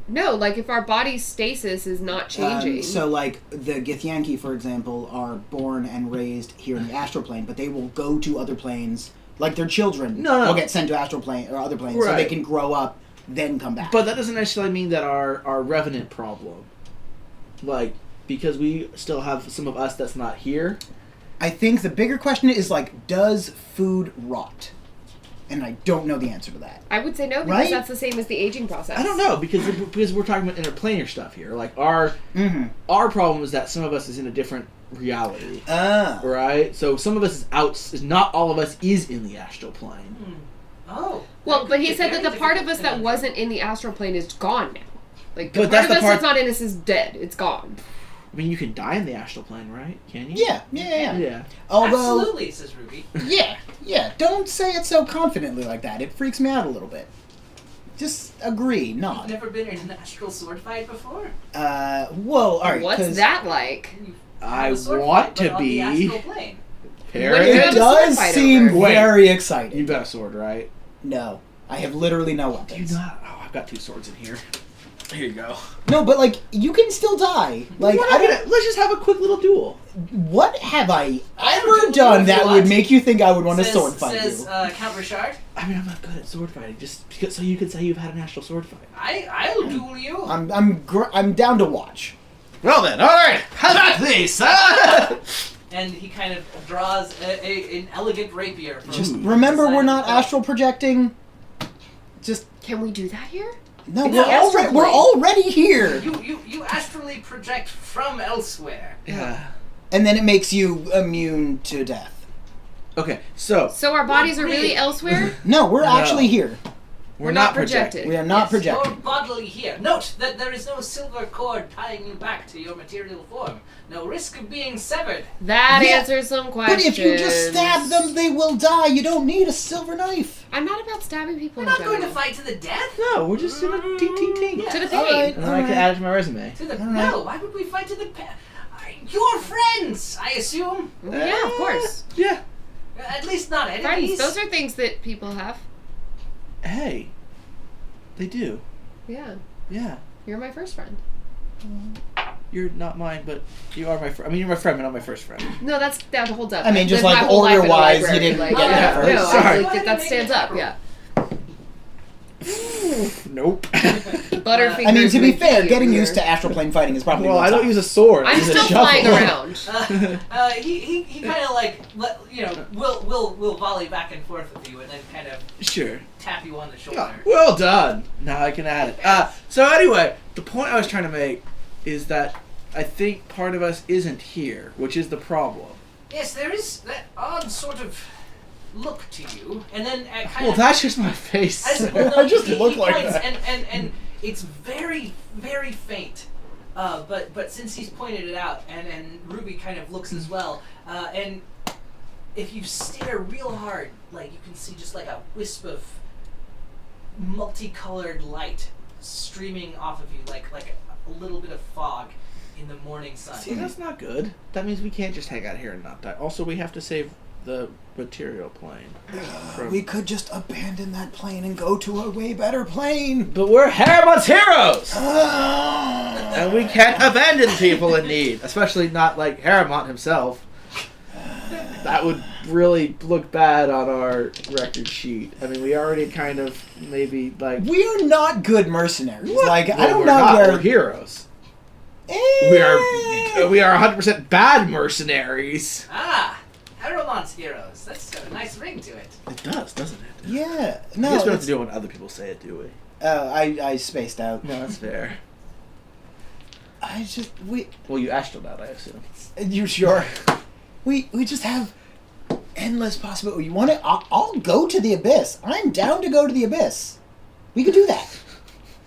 No, like if our body's stasis is not changing. So, like, the Githyanki, for example, are born and raised here in the astral plane, but they will go to other planes. Like, their children will get sent to astral plane or other planes, so they can grow up, then come back. But that doesn't necessarily mean that our revenant problem, like, because we still have some of us that's not here. I think the bigger question is, like, does food rot? And I don't know the answer to that. I would say no, because that's the same as the aging process. I don't know, because we're talking about interplanar stuff here. Like, our problem is that some of us is in a different reality. Right? So some of us is not all of us is in the astral plane. Oh. Well, but he said that the part of us that wasn't in the astral plane is gone now. Like, the But part that's of the us part- that's not in us is dead. It's gone. I mean, you can die in the astral plane, right? Can you? Yeah. Although, Absolutely, says Ruby. yeah. Don't say it so confidently like that. It freaks me out a little bit. Just agree, You've nod. never been in an astral sword fight before? Well, alright. What's that like? I A sword want fight, to but on the be. astral plane. What is It have a does sword fight seem over? Wait. very exciting. You've got a sword, right? No. I have literally no Do you weapons. not? Oh, I've got 2 swords in here. Here you go. No, but, like, you can still die. Like, Let's just have a quick little duel. what have I I'll ever duel done you that if you would want. make you think I would want to Says- sword fight says, you? Count Richard. I mean, I'm not good at sword fighting. Just because, so you could say you've had an astral sword fight. I'll duel you. I'm down to watch. Well then, all right. How about this? And he kind of draws an elegant rapier. From Just the remember, side we're of not the belt. astral projecting. Just Can we do that here? no, It's we're the astral already we're plane. already here, You astrally project from elsewhere. Yeah. and then it makes you immune to death. Okay, so So our bodies are Not really really. elsewhere? No, we're No. actually here. we're not not projecting. projected. We are not Yes, projecting. You're bodily here. Note that there is no silver cord tying you back to your material form. No risk of being severed. That Yeah, answers some But questions. if you just stab them, they will die. You don't need a silver knife. I'm not about stabbing people We're in not going to general. fight to the death. No, we're just in a ting ting ting. Yeah. To the All pain. right. And then I can add it to my resume. To the All right. no. Why would we fight to the? You're friends, I assume. Yeah, of course. Yeah. At least not Friends, enemies. those are things that people have. Hey. They do. Yeah. Yeah. You're my first friend. You're not mine, but you are my friend. I mean, you're my friend, but not my first friend. No, that holds up. I mean, just lived my like whole life in a order-wise, you library, didn't like, get that No, first. I Sorry. like that stands up, yeah. Nope. Butterfingers. I mean, to be McGee fair, over getting here. used to astral plane fighting is probably. well, real I don't tough. use a sword. I I'm use a still shovel. flying around. He kind of like will volley back and forth with you and then kind of Sure. tap you on the shoulder. Oh, well done. Now I can add it. So anyway, the point I was trying to make is that I think part of us isn't here, which is the problem. Yes, there is that odd sort of look to you, and then kind Well, of. that's just my face. I just look like points, that. and it's very very faint. But since he's pointed it out, and Ruby kind of looks as well, and if you stare real hard, like you can see just like a wisp of multicolored light streaming off of you, like a little bit of fog in the morning sun. See, that's not good. That means we can't just hang out here and not die. Also, we have to save the material plane. We could just abandon that plane and go to a way better plane. But we're Harriman's heroes! Ah. And we can't abandon people in need. Especially not like Harriman himself. That would really look bad on our record sheet. I mean, we already kind of maybe like... We're not good mercenaries. What? Like, I Well, don't we're know not, where. we're heroes. Eh. We are 100% bad mercenaries. Ah, Harriman's heroes. That's got a nice ring to it. It does, doesn't it? Yeah. I No. guess we don't have it's- to do it when other people say it, do we? I spaced out. No, that's fair. We. Well, you astronaut, I assume. You sure? We just have endless possibilities. You want to? I'll go to the abyss. I'm down to go to the abyss. We could do that.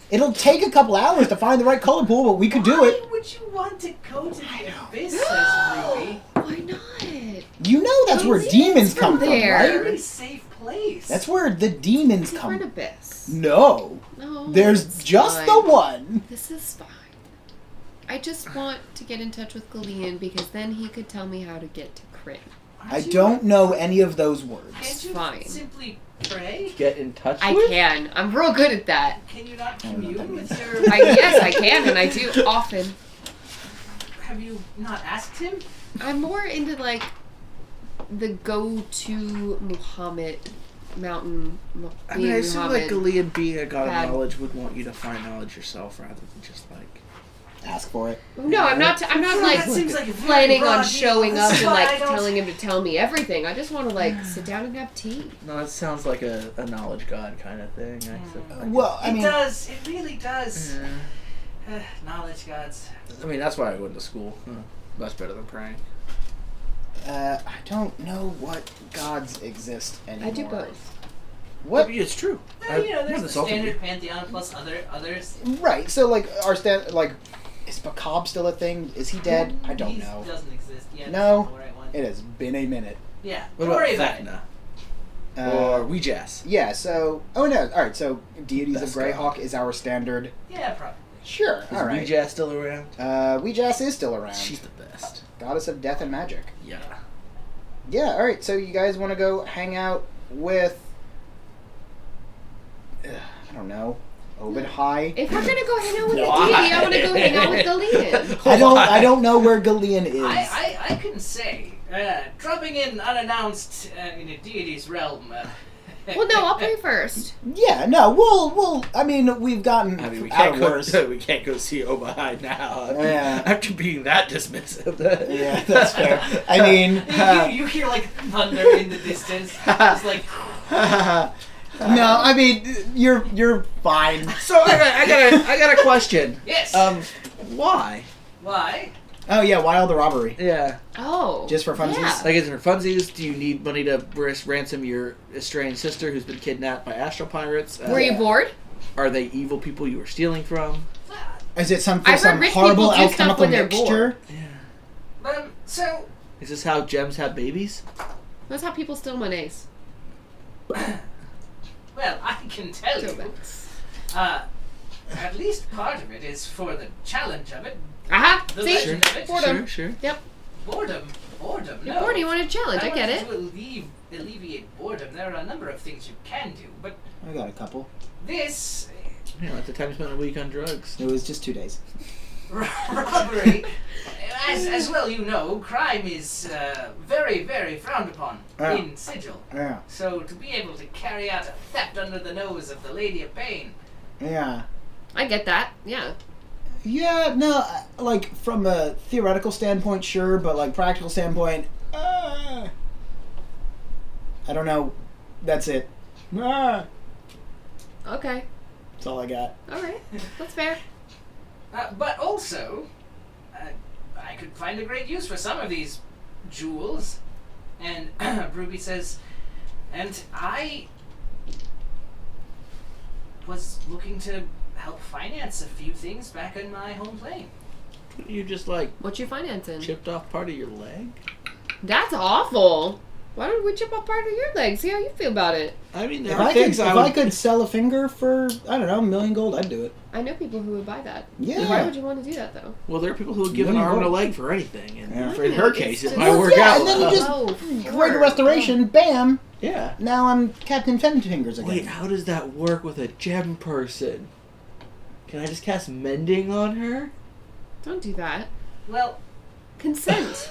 It'll take a couple hours to find the right color pool, but we could do it. Why would you want to go to the abyss, says Ruby? Why not? You know that's where Demons demons from come from, there. right? Very safe place. That's where the demons Different come. abyss. No, No. there's it's just fine. the one. This is fine. I just want to get in touch with Galean because then he could tell me how to get to Kryn. I don't know any of those words. Can't you Fine. simply pray? Get in touch I with? can. I'm real good at that. Can you not I don't know what that commune with means. your... Yes, I can, and I do often. Have you not asked him? I'm more into like the go-to Muhammad mountain. I mean, I assume like Muhammad. Galean being a god had- of knowledge would want you to find knowledge yourself rather than just like... Ask for it. No, I'm not. I'm not like that seems like a very planning broad on showing deal. up That's and why like I don't- telling him to tell me everything. I just want to like sit down and have tea. No, that sounds like a knowledge god kind of thing. Well, I It mean, does. It really does. Yeah. Knowledge gods. I mean, that's why I went to school. That's better than praying. I don't know what gods exist anymore. I do both. What? It's true. Well, you know, there's I'm the insulting standard you. pantheon plus others. Right. So, like, is Macabre still a thing? Is he dead? I don't He know. doesn't exist yet. No. That's the right one. It has been a minute. Yeah. What Don't about worry about it. Vecna? Or Ouijas? Yeah. So. Oh no. All right. So, deities of Best Greyhawk is our standard. Yeah, probably. Sure. Is All right. Ouija still around? Ouijas is still around. She's the best. Goddess of death and magic. Yeah. Yeah. All right. So you guys want to go hang out with? I don't know. Obed High. If we're gonna go hang out with the Why? deity, I want to go hang out with Galean. I don't know where Galean is. I can say, dropping in unannounced in a deity's realm. Well, no, I'll pay first. Yeah, no, we'll. I mean, we've gotten I mean, we out can't of go. worse. We can't go see Obahai now. Yeah. After being that dismissive. Yeah, that's fair. I mean, you hear like thunder in the distance. It's like no, I mean, you're fine. So I got a question. yes. Why? Why? Oh yeah, why all the robbery? Yeah. Oh. Just for funsies? Yeah. Like, is it for funsies? Do you need money to ransom your estranged sister who's been kidnapped by astral pirates? Were you bored? Are they evil people you were stealing from? Is it some I've heard rich horrible people do stuff alchemical when they're mixture? Yeah. So Is this how gems have babies? That's how people steal Monets. well, I can tell you. At least part of it is for the challenge of it. Aha! The See? legend of it. Boredom. Sure. Boredom. You're No. bored, you want a challenge. I get want it. To alleviate boredom, there are a number of things you can do, but I got a couple. this Yeah, that's the time you spent a week on drugs. It was just 2 days. robbery, as well you know, crime is very, very frowned upon Yeah. in Sigil. Yeah. So to be able to carry out a theft under the nose of the Lady of Pain, Yeah. I get that. Yeah. Yeah, no, like, from a theoretical standpoint, sure, but, like, practical standpoint, I don't know. That's it. That's Okay. all I got. All right. That's fair. but also, I could find a great use for some of these jewels. And Ruby says, and I was looking to help finance a few things back on my home plane. You just like What you financing? chipped off part of your leg? That's awful. Why don't we chip off part of your leg? See how you feel about it. I mean, there If are I could, things if I I would. could sell a finger for, I don't know, $1 million gold, I'd do it. I know people who would buy that. Yeah. Why would you want to do that though? Well, there are people who would give an Million arm and a gold. leg for anything, and Yeah. for in her It's case, it just- might Well, work yeah, out. and then you just- Oh, Greater restoration, bam! Yeah. Now I'm Captain Fen Fingers again. Wait, how does that work with a gem person? Can I just cast mending on her? Don't do that. Well, Consent.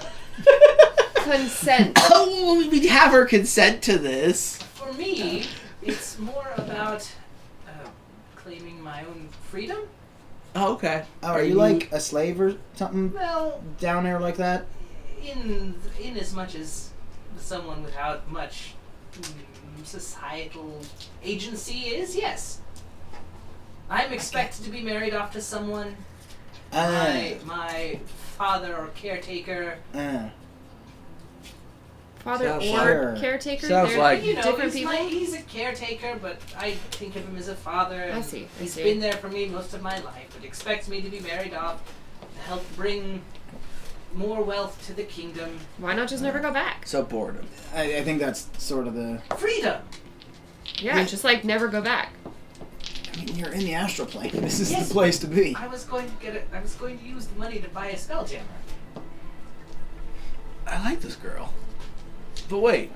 Consent. Oh, we have her consent to this. for me, it's more about claiming my own freedom. Oh, okay. Oh, are you like a slave or something Well, down there like that? in as much as someone without much societal agency is, yes. I'm expected to be married off to someone. My father or caretaker. Father Sounds or like- caretaker. Sounds They're like- You know, different he's, people. he's a caretaker, but I think of him as a father. I and see. I He's see. been there for me most of my life, but expects me to be married off to help bring more wealth to the kingdom. Why not just never go back? So boredom. I think that's sort of the. Freedom! Yeah, just like never go back. I mean, you're in the astral plane. This is Yes. the place to be. I was going to use the money to buy a spelljammer. I like this girl. But wait.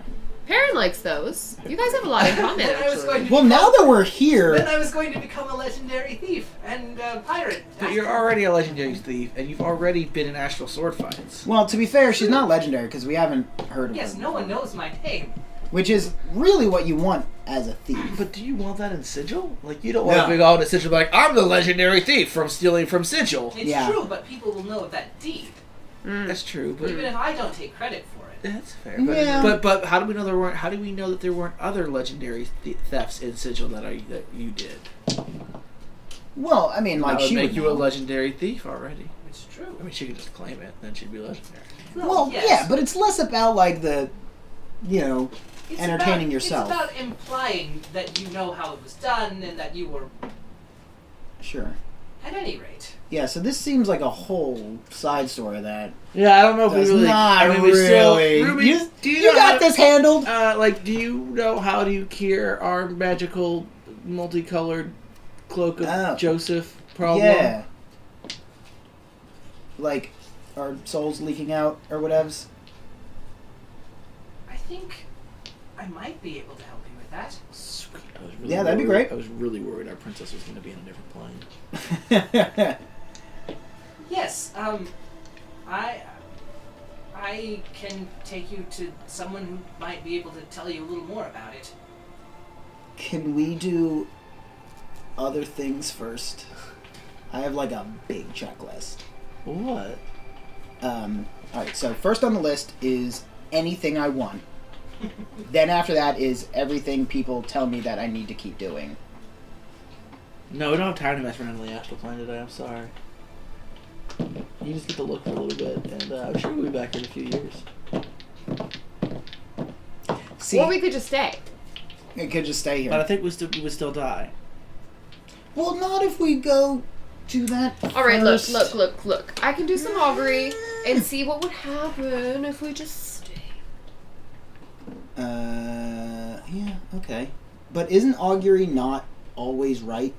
Perrin likes those. You guys have a lot in common, Then I was going actually. to Well, now that we're here, Then I was going to become a legendary thief and pirate. But you're already a legendary thief, and you've already been in astral sword fights. well, to be fair, she's not legendary because we haven't heard of Yes, her. no one knows my name. Which is really what you want as a thief. But do you want that in Sigil? Like, you don't want No. to go out in Sigil like, I'm the legendary thief from stealing from Sigil. It's Yeah. true, but people will know of that deed, That's true, but even if I don't take credit for it. that's fair. But, Yeah. but how do we know there weren't? How do we know that there weren't other legendary thefts in Sigil that you did? Well, I mean, like That would she make would you know. a legendary thief already. It's true. I mean, she could just claim it, then she'd be legendary. Well, yes. yeah, but it's less about like the, It's entertaining about, yourself. It's about implying that you know how it was done and that you were, Sure. at any rate. Yeah, so this seems like a whole side story that Yeah, I don't know if does we really. not I mean, we really. still. Ruby, you do you, you know got how, this handled. Like, do you know how to cure our magical, multicolored cloak of Oh. Joseph problem? Yeah. Like, our souls leaking out or whatevs. I think I might be able to help you with that. Sweet. I was really Yeah, that'd be worried- great. I was really worried our princess was going to be in a different plane. Yes, I can take you to someone who might be able to tell you a little more about it. Can we do other things first? I have like a big checklist. What? Alright, so first on the list is anything I want. Then after that is everything people tell me that I need to keep doing. No, we don't have time to mess around in the astral plane today. I'm sorry. You just get to look for a little bit, and I'm sure we'll be back in a few years. See, Or we could just stay. it could just stay here. But I think we would still die. Well, not if we go do that All right, first. look. I can do some augury and see what would happen if we just stay. Yeah, okay. But isn't augury not always right?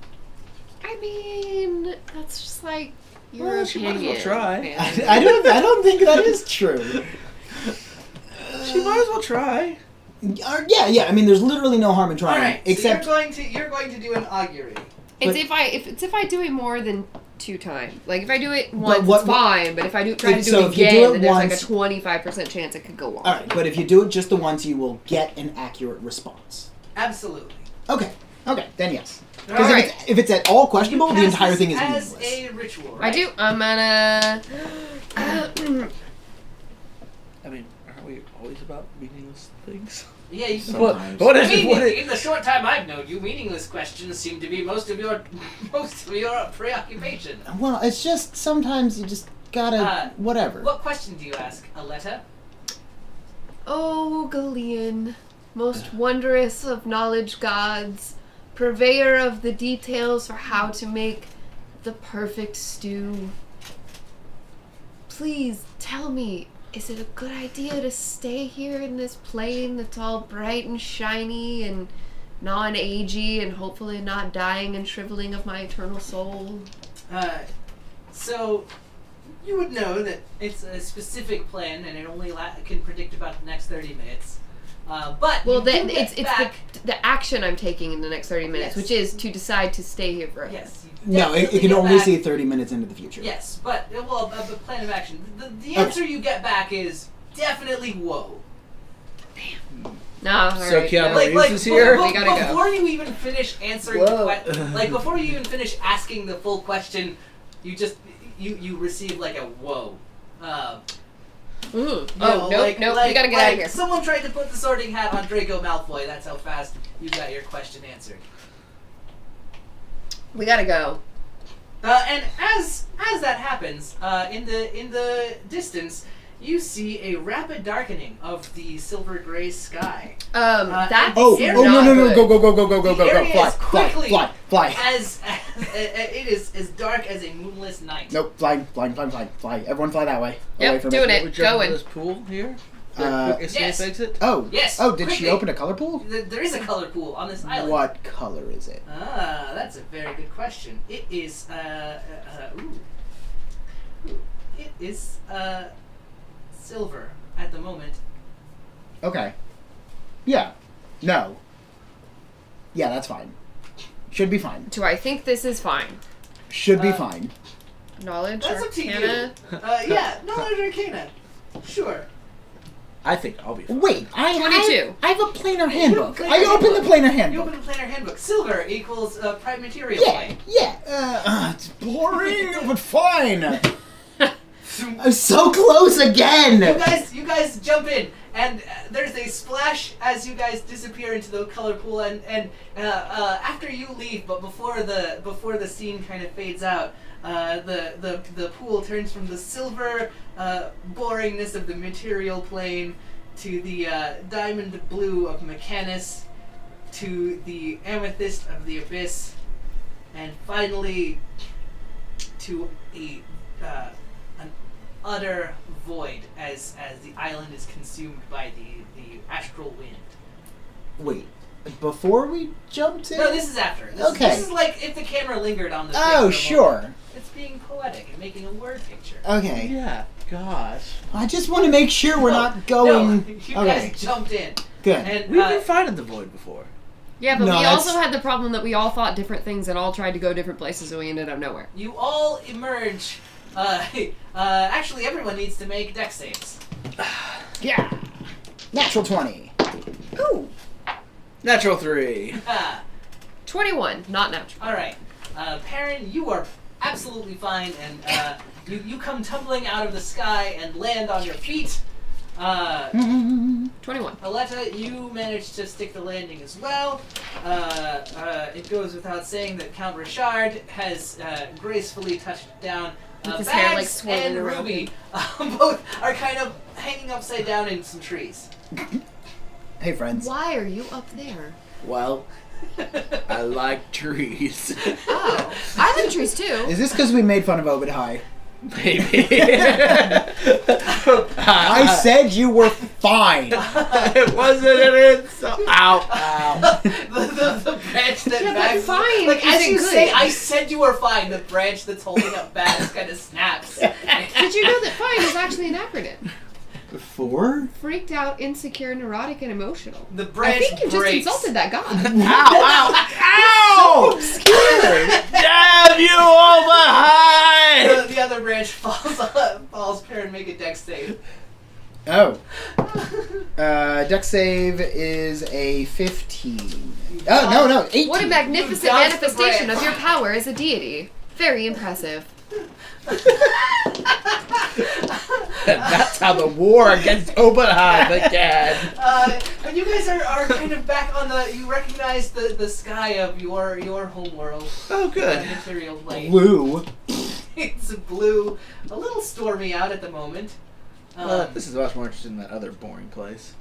I mean, that's just like your Well, she might as well opinion. try. man. I don't think that is true. She might as well try. Yeah. I mean, there's literally no harm in trying. All right, Except, so you're going to do an augury. It's But- if I do it more than 2 times. Like if I do it once, what- it's fine. But if I try to do so it if you do again, it then there's once- like a 25% chance it could go on. all right. But if you do it just the once, you will get an accurate response. Absolutely. Okay. Then yes. All Because right. if it's at all questionable, You the cast entire this thing is as meaningless. a ritual, I right? do. I'm gonna. I mean, aren't we always about meaningless things? Yeah, you Sometimes. What I is mean, it? What in is, the short time I've known you, meaningless questions seem to be most of your preoccupation. Well, it's just sometimes you just gotta whatever. What question do you ask, Aletta? Oh, Galeon, most wondrous of knowledge gods, purveyor of the details for how to make the perfect stew. Please tell me, is it a good idea to stay here in this plane that's all bright and shiny and non-agey and hopefully not dying and shriveling of my eternal soul? So you would know that it's a specific plan and it only can predict about the next 30 minutes. But Well, you then do get it's back. the action I'm taking in the next 30 minutes, Yes. which is to decide to stay here forever. Yes. you No, it definitely can get only back- see 30 minutes into the future. Yes, but well, a plan of action. The answer you get back is definitely whoa. No, all So right, Keanu no. Reeves is here? We gotta go. Before you even finish answering Whoa. the question, before you even finish asking the full question, you just you receive like a whoa. Ooh. You Oh, know, nope, we gotta get out of here. Someone tried to put the Sorting Hat on Draco Malfoy. That's how fast you got your question answered. We gotta go. And as that happens, in the distance, you see a rapid darkening of the silver gray sky. That's Oh, The no, not no, good. go, The area fly, is fly, quickly fly, fly. As it is as dark as a moonless night. Nope, fly. Everyone fly that way. Yep, Away from doing it. Would you jump Going. into this pool here? Escape yes. exit? Oh. Yes, Oh, did she quickly. open a color pool? There is a color pool on this island. What color is it? Ah, that's a very good question. It is, it is, silver at the moment. Okay. Yeah. No. Yeah, that's fine. Should be fine. Do I think this is fine? Should be fine. Knowledge, That's up to you. Arcana? Yeah, knowledge arcana. Sure. I think I'll be fine. Wait, 22. I have a planar handbook. planar I opened the handbook. planar You handbook. open the planar handbook. Silver equals prime material Yeah, plane. yeah. It's boring, but fine. I'm so close again. You guys jump in, and there's a splash as you guys disappear into the color pool, and after you leave, but before the scene kind of fades out, the pool turns from the silver boringness of the material plane to the diamond blue of Mechanus, to the amethyst of the abyss, and finally to an utter void as the island is consumed by the astral wind. Wait, before we jumped in? No, this is after. Okay. This is like if the camera lingered on the thing for Oh, a sure. moment. It's being poetic and making a word picture. Okay. Yeah, gosh. I just want to make sure we're not going... No, you Okay, guys jumped in. good. And We've been fine in the void before. Yeah, but No, we that's- also had the problem that we all thought different things and all tried to go different places, so we ended up nowhere. you all emerge. Actually, everyone needs to make dex saves. Yeah. Natural 20. Ooh. Natural 3. 21, not natural. All right, Perrin, you are absolutely fine, and you come tumbling out of the sky and land on your feet. 21. Aletta, you managed to stick the landing as well. It goes without saying that Count Richard has gracefully touched down. With his hair, like, Bags swirling and around Ruby both are kind of hanging upside down in some trees. Hey, friends. Why are you up there? Well, I like trees. Oh. I like trees too. Is this because we made fun of Obed High? Maybe. I said you were fine. It wasn't an insult. Ow, ow. the branch that Yeah, but Bags fine like as isn't you good. say, I said you were fine. The branch that's holding up Bags kind of snaps. Did you know that fine is actually an acronym? Before? Freaked out, insecure, neurotic, and emotional. The I branch think you just breaks. insulted that god. Ow, ow, ow! Damn you, Omaha! The other branch falls. Perrin, make a dex save. Oh. Dex save is a 15. Oh, no, 18. What a magnificent You dodged the manifestation branch. of your power as a deity. Very impressive. And that's how the war against Oberheim began. But you guys are kind of back on you recognize the sky of your home world. Oh, good. Material plane. Blue. It's blue, a little stormy out at the moment. This is much more interesting than that other boring place.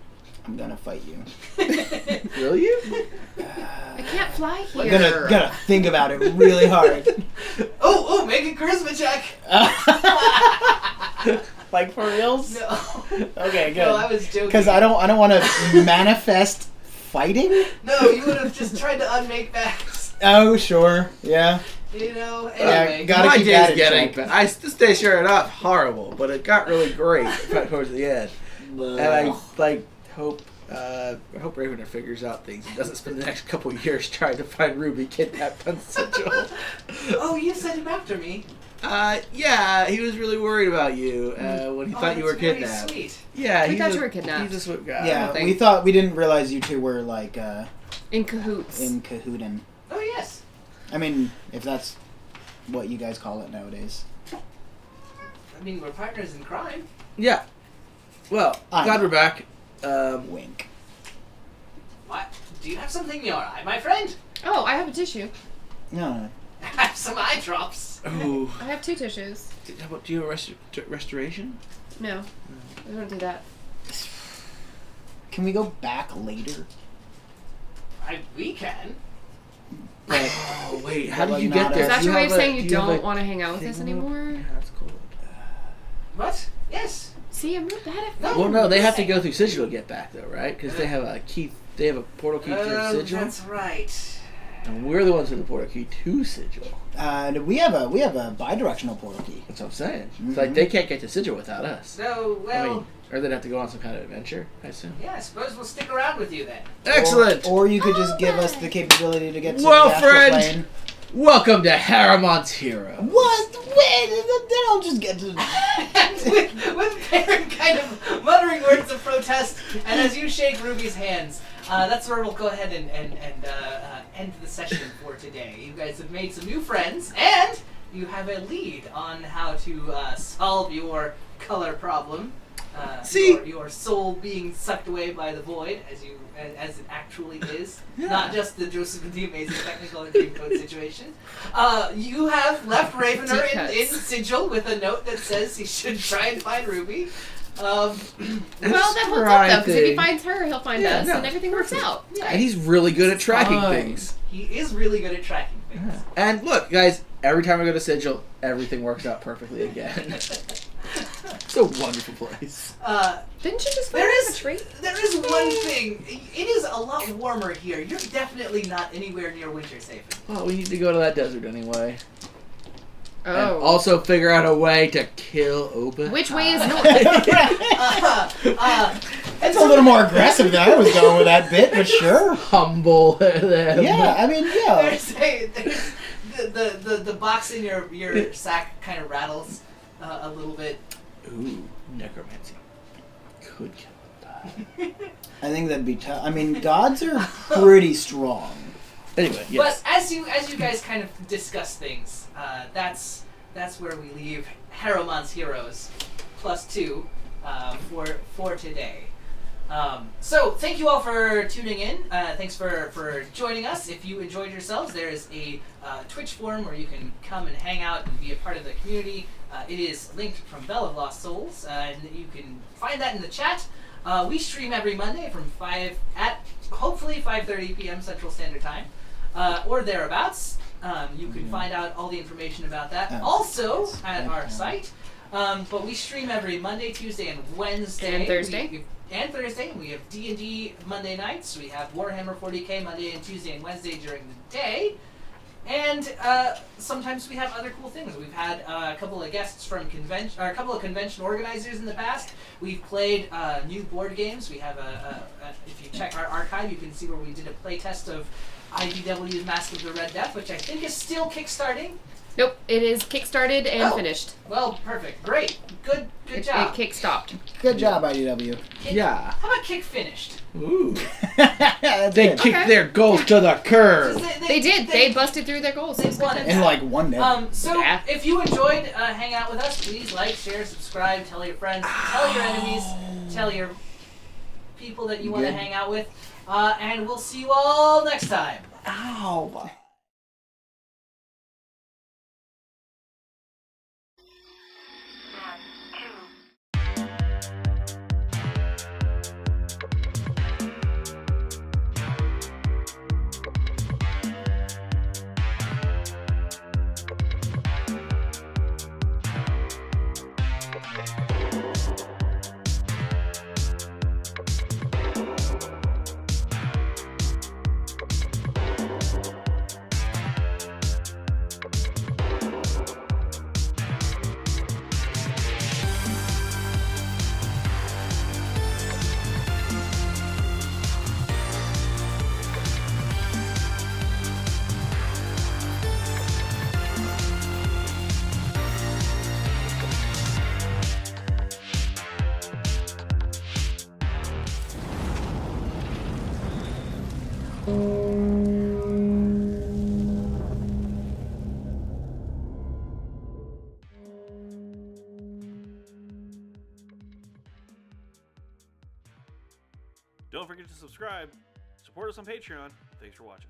I'm gonna fight you. Will you? I can't fly I'm here. gonna think about it really hard. Oh, make a charisma check. Like for reals? No. Okay, good. No, I was joking. Because I don't want to manifest fighting. No, you would have just tried to unmake Bags. Oh, sure. Yeah. You know. Yeah, Anyway. gotta My keep that day's in getting check. bad. This day sure enough horrible, but it got really great towards the end. And I hope Ravener figures out things and doesn't spend the next couple of years trying to find Ruby kidnapped on Sigil. Oh, you sent him after me. Yeah, he was really worried about you when he thought you were that's very kidnapped. Sweet. Yeah, We thought you were kidnapped. He's a sweet guy. Yeah, think. we didn't realize you two were like In cahoots. in cahootin. Oh yes. I mean, if that's what you guys call it nowadays. I mean, we're partners in crime. Yeah. Well, I glad know. we're back. Wink. What? Do you have something in your eye, my friend? Oh, I have a tissue. No. I have some eye drops. Oh. I have 2 tissues. How about, do you have a restoration? No, I don't do that. Can we go back later? We can. But Oh, wait. How Like did you not get a- there? Is that Do your way of saying do you have don't a want to hang out with us thing on it? anymore? Yeah, that's cool. What? Yes. See, I'm not bad at No. fun. Well, no, they have to go through Sigil to get back, though, right? Because they have a key. They have a portal key through Sigil, That's right. and we're the ones with the portal key to Sigil. We have a bi-directional portal key. That's what I'm saying. It's like they can't get to Sigil without us. So, well, I mean, or they'd have to go on some kind of adventure, I assume. yeah, I suppose we'll stick around with you then. Excellent. Or you could just give us the capability to get to Well, the astral friend. plane. Welcome to Haramon's Hero. What? Wait, they don't just get to... with Baron kind of muttering words of protest, and as you shake Ruby's hands, that's where we'll go ahead and end the session for today. You guys have made some new friends, and you have a lead on how to solve your color problem. See? Your soul being sucked away by the void, as it actually is, Yeah. not just the Joseph and the Amazing Technicolor Dreamcoat situation. You have left Ravener Deep in cuts. Sigil with a note that says he should try and find Ruby. Well, that holds up though, because if he finds her, he'll find Yeah, us, no, and everything works out. And he's really good at tracking Fine. things. He is really good at tracking things. And look, guys, every time I go to Sigil, everything works out perfectly again. It's a wonderful place. Didn't you just find There a is tree? there is one thing. It is a lot warmer here. You're definitely not anywhere near winter safe. Well, we need to go to that desert anyway. And Oh. also figure out a way to kill Opa. Which way is north? That's a little more aggressive than I was going with that bit, but sure. Humble them. Yeah, I mean, yeah. There's the box in your sack kind of rattles a little bit. Ooh, necromancy. Could kill Opa. I think that'd be tough. I mean, gods are pretty strong. Anyway, yes. But as you guys kind of discuss things, that's where we leave Haramon's Heroes +2 for today. So thank you all for tuning in. Thanks for joining us. If you enjoyed yourselves, there is a Twitch forum where you can come and hang out and be a part of the community. It is linked from Bell of Lost Souls, and you can find that in the chat. We stream every Monday from 5 at hopefully 5:30 p.m. Central Standard Time, or thereabouts. You can find out all the information about that also at our site. But we stream every Monday, Tuesday, and Wednesday. And Thursday. And Thursday. We have D&D Monday nights. We have Warhammer 40k Monday and Tuesday and Wednesday during the day. And sometimes we have other cool things. We've had a couple of guests from convention, or a couple of convention organizers in the past. We've played new board games. We have if you check our archive, you can see where we did a play test of IDW's Mask of the Red Death, which I think is still kickstarting. Nope, it is kickstarted and finished. Well, perfect, great, good job. It kick-stopped. Good job, IDW. Yeah. How about kick finished? Ooh. That's They good. kicked Okay. their goals to the curb. They did. They busted through their goals. It was won good. it. In like one day. So Yeah. if you enjoyed hanging out with us, please like, share, subscribe, tell your friends, tell your enemies, tell your people that you want to Good. hang out with, and we'll see you all next time. Ow. Don't forget to subscribe. Support us on Patreon. Thanks for watching.